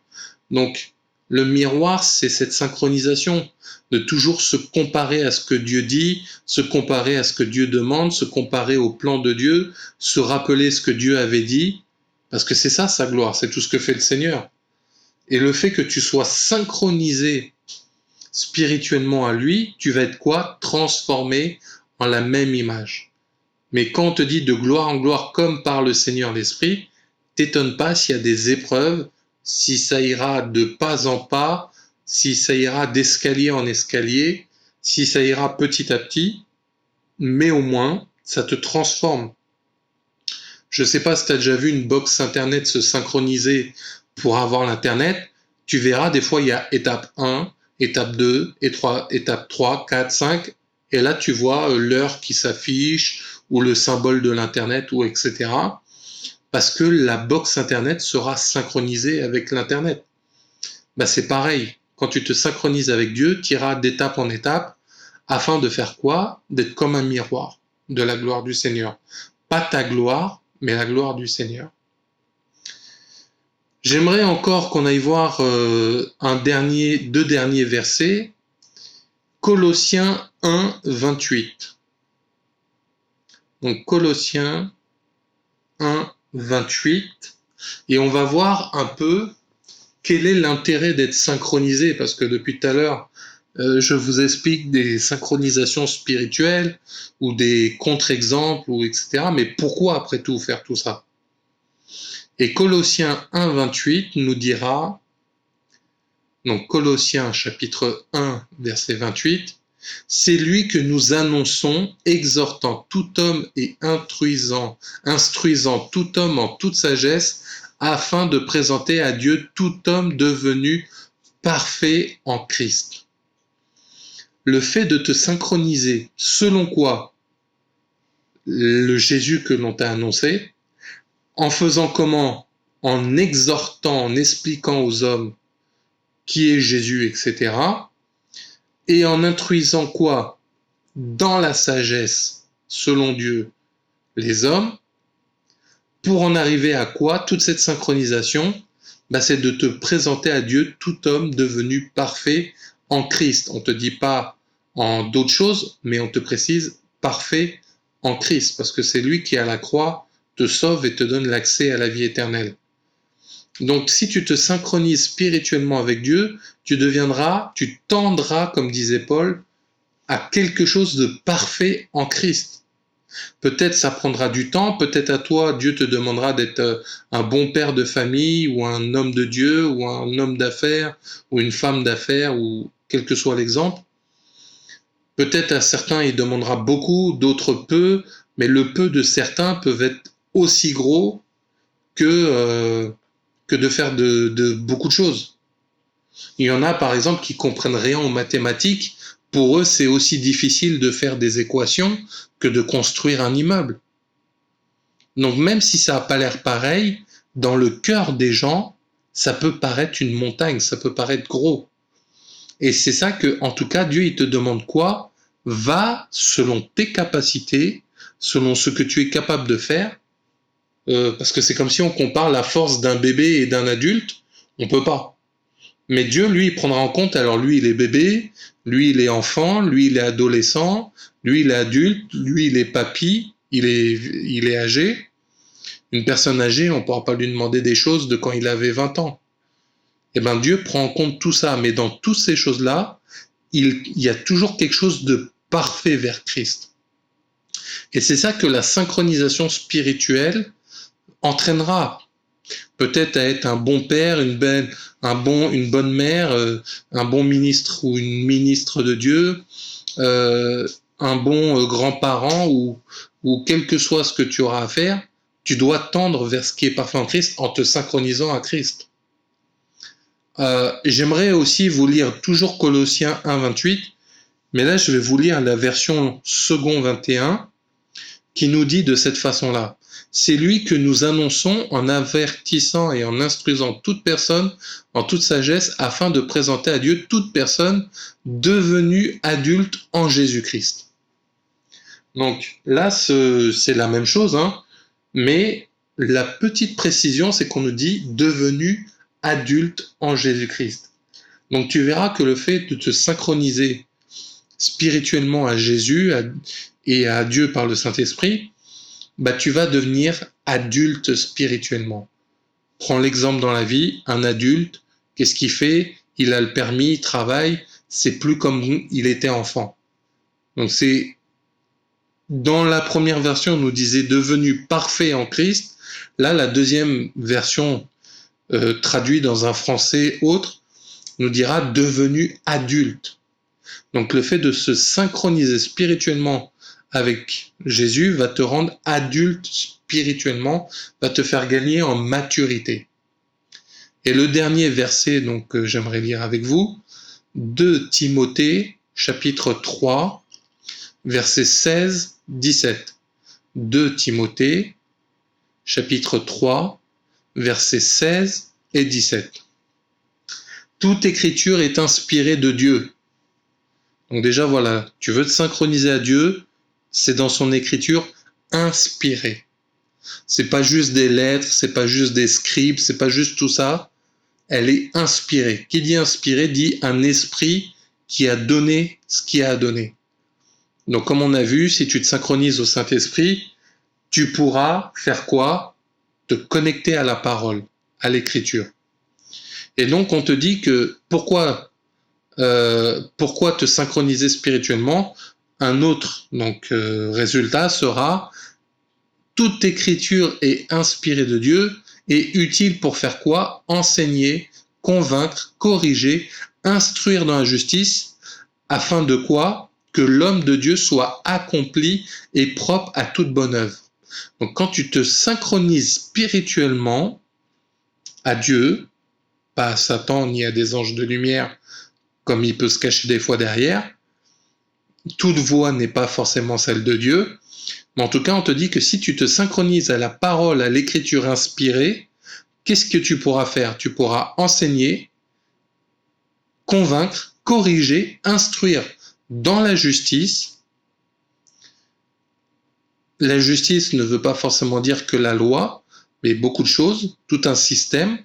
Donc, le miroir, c'est cette synchronisation, de toujours se comparer à ce que Dieu dit, se comparer à ce que Dieu demande, se comparer au plan de Dieu, se rappeler ce que Dieu avait dit, parce que c'est ça sa gloire, c'est tout ce que fait le Seigneur. Et le fait que tu sois synchronisé spirituellement à lui, tu vas être quoi? Transformé en la même image. Mais quand on te dit de gloire en gloire comme par le Seigneur l'Esprit, t'étonne pas s'il y a des épreuves, si ça ira de pas en pas, si ça ira d'escalier en escalier, si ça ira petit à petit, mais au moins, ça te transforme. Je sais pas si tu as déjà vu une box internet se synchroniser pour avoir l'internet, tu verras des fois il y a étape 1, étape 2, étape 3, 4, 5, et là tu vois l'heure qui s'affiche, ou le symbole de l'internet, ou etc. Parce que la box internet sera synchronisée avec l'internet. C'est pareil, quand tu te synchronises avec Dieu, tu iras d'étape en étape, afin de faire quoi? D'être comme un miroir de la gloire du Seigneur. Pas ta gloire, mais la gloire du Seigneur. J'aimerais encore qu'on aille voir deux derniers versets. Colossiens 1, 28. Donc Colossiens 1, 28. Et on va voir un peu quel est l'intérêt d'être synchronisé, parce que depuis tout à l'heure, je vous explique des synchronisations spirituelles ou des contre-exemples, ou etc. Mais pourquoi après tout faire tout ça? Et Colossiens 1, 28 nous dira, donc Colossiens chapitre 1, verset 28, « C'est lui que nous annonçons, exhortant tout homme et instruisant tout homme en toute sagesse, afin de présenter à Dieu tout homme devenu parfait en Christ. » Le fait de te synchroniser, selon quoi? Le Jésus que l'on t'a annoncé, en faisant comment? En exhortant, en expliquant aux hommes qui est Jésus, etc. Et en instruisant quoi? Dans la sagesse, selon Dieu, les hommes. Pour en arriver à quoi? Toute cette synchronisation, c'est de te présenter à Dieu tout homme devenu parfait en Christ. On ne te dit pas en d'autres choses, mais on te précise parfait en Christ, parce que c'est lui qui à la croix te sauve et te donne l'accès à la vie éternelle. Donc si tu te synchronises spirituellement avec Dieu, tu tendras, comme disait Paul, à quelque chose de parfait en Christ. Peut-être ça prendra du temps, peut-être à toi, Dieu te demandera d'être un bon père de famille, ou un homme de Dieu, ou un homme d'affaires, ou une femme d'affaires, ou quel que soit l'exemple. Peut-être à certains, il demandera beaucoup, d'autres peu, mais le peu de certains peuvent être aussi gros que de faire de beaucoup de choses. Il y en a, par exemple, qui comprennent rien aux mathématiques. Pour eux, c'est aussi difficile de faire des équations que de construire un immeuble. Donc, même si ça n'a pas l'air pareil, dans le cœur des gens, ça peut paraître une montagne, ça peut paraître gros. Et c'est ça que, en tout cas, Dieu, il te demande quoi? Va selon tes capacités, selon ce que tu es capable de faire, parce que c'est comme si on compare la force d'un bébé et d'un adulte, on peut pas. Mais Dieu, lui, il prendra en compte, alors lui, il est bébé, lui, il est enfant, lui, il est adolescent, lui, il est adulte, lui, il est papy, il est âgé. Une personne âgée, on ne pourra pas lui demander des choses de quand il avait 20 ans. Eh bien, Dieu prend en compte tout ça, mais dans toutes ces choses-là, il y a toujours quelque chose de parfait vers Christ. Et c'est ça que la synchronisation spirituelle entraînera. Peut-être à être un bon père, une bonne mère, un bon ministre ou une ministre de Dieu, un bon grand-parent ou quel que soit ce que tu auras à faire, tu dois tendre vers ce qui est parfait en Christ en te synchronisant à Christ. J'aimerais aussi vous lire toujours Colossiens 1, 28, mais là je vais vous lire la version second 21 qui nous dit de cette façon-là. C'est lui que nous annonçons en avertissant et en instruisant toute personne en toute sagesse afin de présenter à Dieu toute personne devenue adulte en Jésus-Christ. Donc là, c'est la même chose, hein, mais la petite précision, c'est qu'on nous dit devenu adulte en Jésus-Christ. Donc tu verras que le fait de te synchroniser spirituellement à Jésus et à Dieu par le Saint-Esprit, bah, tu vas devenir adulte spirituellement. Prends l'exemple dans la vie, un adulte, qu'est-ce qu'il fait? Il a le permis, il travaille, c'est plus comme il était enfant. Donc c'est, dans la première version, on nous disait devenu parfait en Christ. Là, la deuxième version, traduite dans un français autre, nous dira devenu adulte. Donc le fait de se synchroniser spirituellement avec Jésus va te rendre adulte spirituellement, va te faire gagner en maturité. Et le dernier verset donc que j'aimerais lire avec vous, 2 Timothée chapitre 3 versets 16-17. 2 Timothée chapitre 3 versets 16 et 17. Toute écriture est inspirée de Dieu. Donc déjà voilà, tu veux te synchroniser à Dieu, c'est dans son écriture inspirée. C'est pas juste des lettres, c'est pas juste des scribes, c'est pas juste tout ça. Elle est inspirée. Qui dit inspirée dit un esprit qui a donné ce qu'il a à donner. Donc comme on a vu, si tu te synchronises au Saint-Esprit, tu pourras faire quoi? Te connecter à la parole, à l'écriture. Et donc on te dit que pourquoi te synchroniser spirituellement? Un autre résultat sera toute écriture est inspirée de Dieu et utile pour faire quoi? Enseigner, convaincre, corriger, instruire dans la justice, afin de quoi? Que l'homme de Dieu soit accompli et propre à toute bonne œuvre. Donc quand tu te synchronises spirituellement à Dieu, pas à Satan ni à des anges de lumière, comme il peut se cacher des fois derrière, toute voix n'est pas forcément celle de Dieu, mais en tout cas on te dit que si tu te synchronises à la parole, à l'écriture inspirée, qu'est-ce que tu pourras faire? Tu pourras enseigner, convaincre, corriger, instruire dans la justice. La justice ne veut pas forcément dire que la loi, mais beaucoup de choses, tout un système,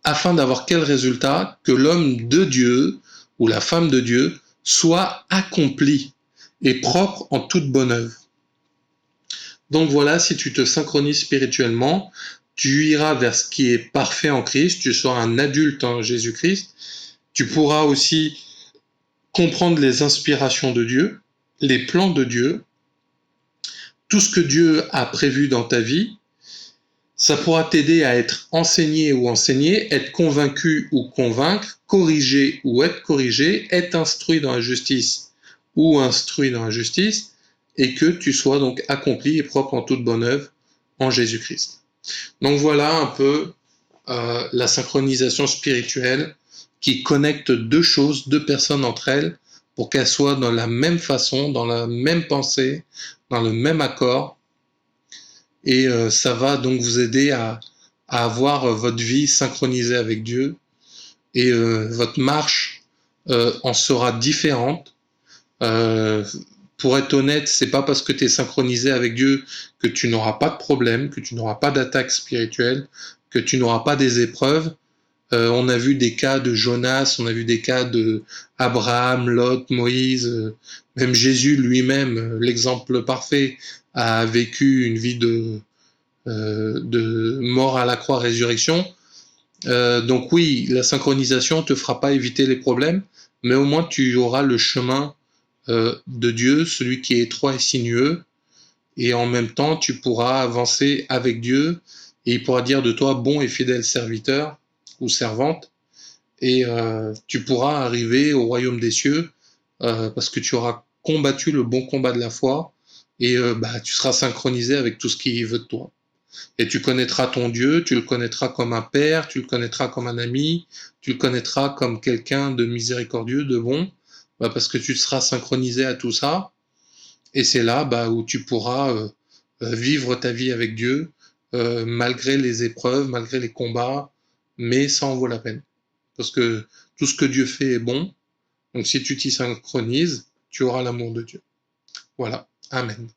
afin d'avoir quel résultat? Que l'homme de Dieu ou la femme de Dieu soit accompli et propre en toute bonne œuvre. Donc voilà, si tu te synchronises spirituellement, tu iras vers ce qui est parfait en Christ, tu seras un adulte en Jésus-Christ, tu pourras aussi comprendre les inspirations de Dieu, les plans de Dieu, tout ce que Dieu a prévu dans ta vie. Ça pourra t'aider à être enseigné ou enseigné, être convaincu ou convaincre, corrigé ou être corrigé, être instruit dans la justice ou instruit dans la justice, et que tu sois donc accompli et propre en toute bonne œuvre en Jésus-Christ. Donc voilà un peu la synchronisation spirituelle qui connecte deux choses, deux personnes entre elles, pour qu'elles soient dans la même façon, dans la même pensée, dans le même accord. Et ça va donc vous aider à avoir votre vie synchronisée avec Dieu et votre marche en sera différente. Euh, pour être honnête, c'est pas parce que tu es synchronisé avec Dieu que tu n'auras pas de problème, que tu n'auras pas d'attaque spirituelle, que tu n'auras pas des épreuves. On a vu des cas de Jonas, on a vu des cas de Abraham, Lot, Moïse, même Jésus lui-même, l'exemple parfait, a vécu une vie de mort à la croix, résurrection. Donc oui, la synchronisation te fera pas éviter les problèmes, mais au moins tu auras le chemin de Dieu, celui qui est étroit et sinueux, et en même temps tu pourras avancer avec Dieu, et il pourra dire de toi bon et fidèle serviteur ou servante, et tu pourras arriver au royaume des cieux parce que tu auras combattu le bon combat de la foi, et tu seras synchronisé avec tout ce qu'il veut de toi. Et tu connaîtras ton Dieu, tu le connaîtras comme un père, tu le connaîtras comme un ami, tu le connaîtras comme quelqu'un de miséricordieux, de bon, parce que tu seras synchronisé à tout ça. Et c'est là où tu pourras vivre ta vie avec Dieu, malgré les épreuves, malgré les combats, mais ça en vaut la peine. Parce que tout ce que Dieu fait est bon. Donc si tu t'y synchronises, tu auras l'amour de Dieu. Voilà. Amen.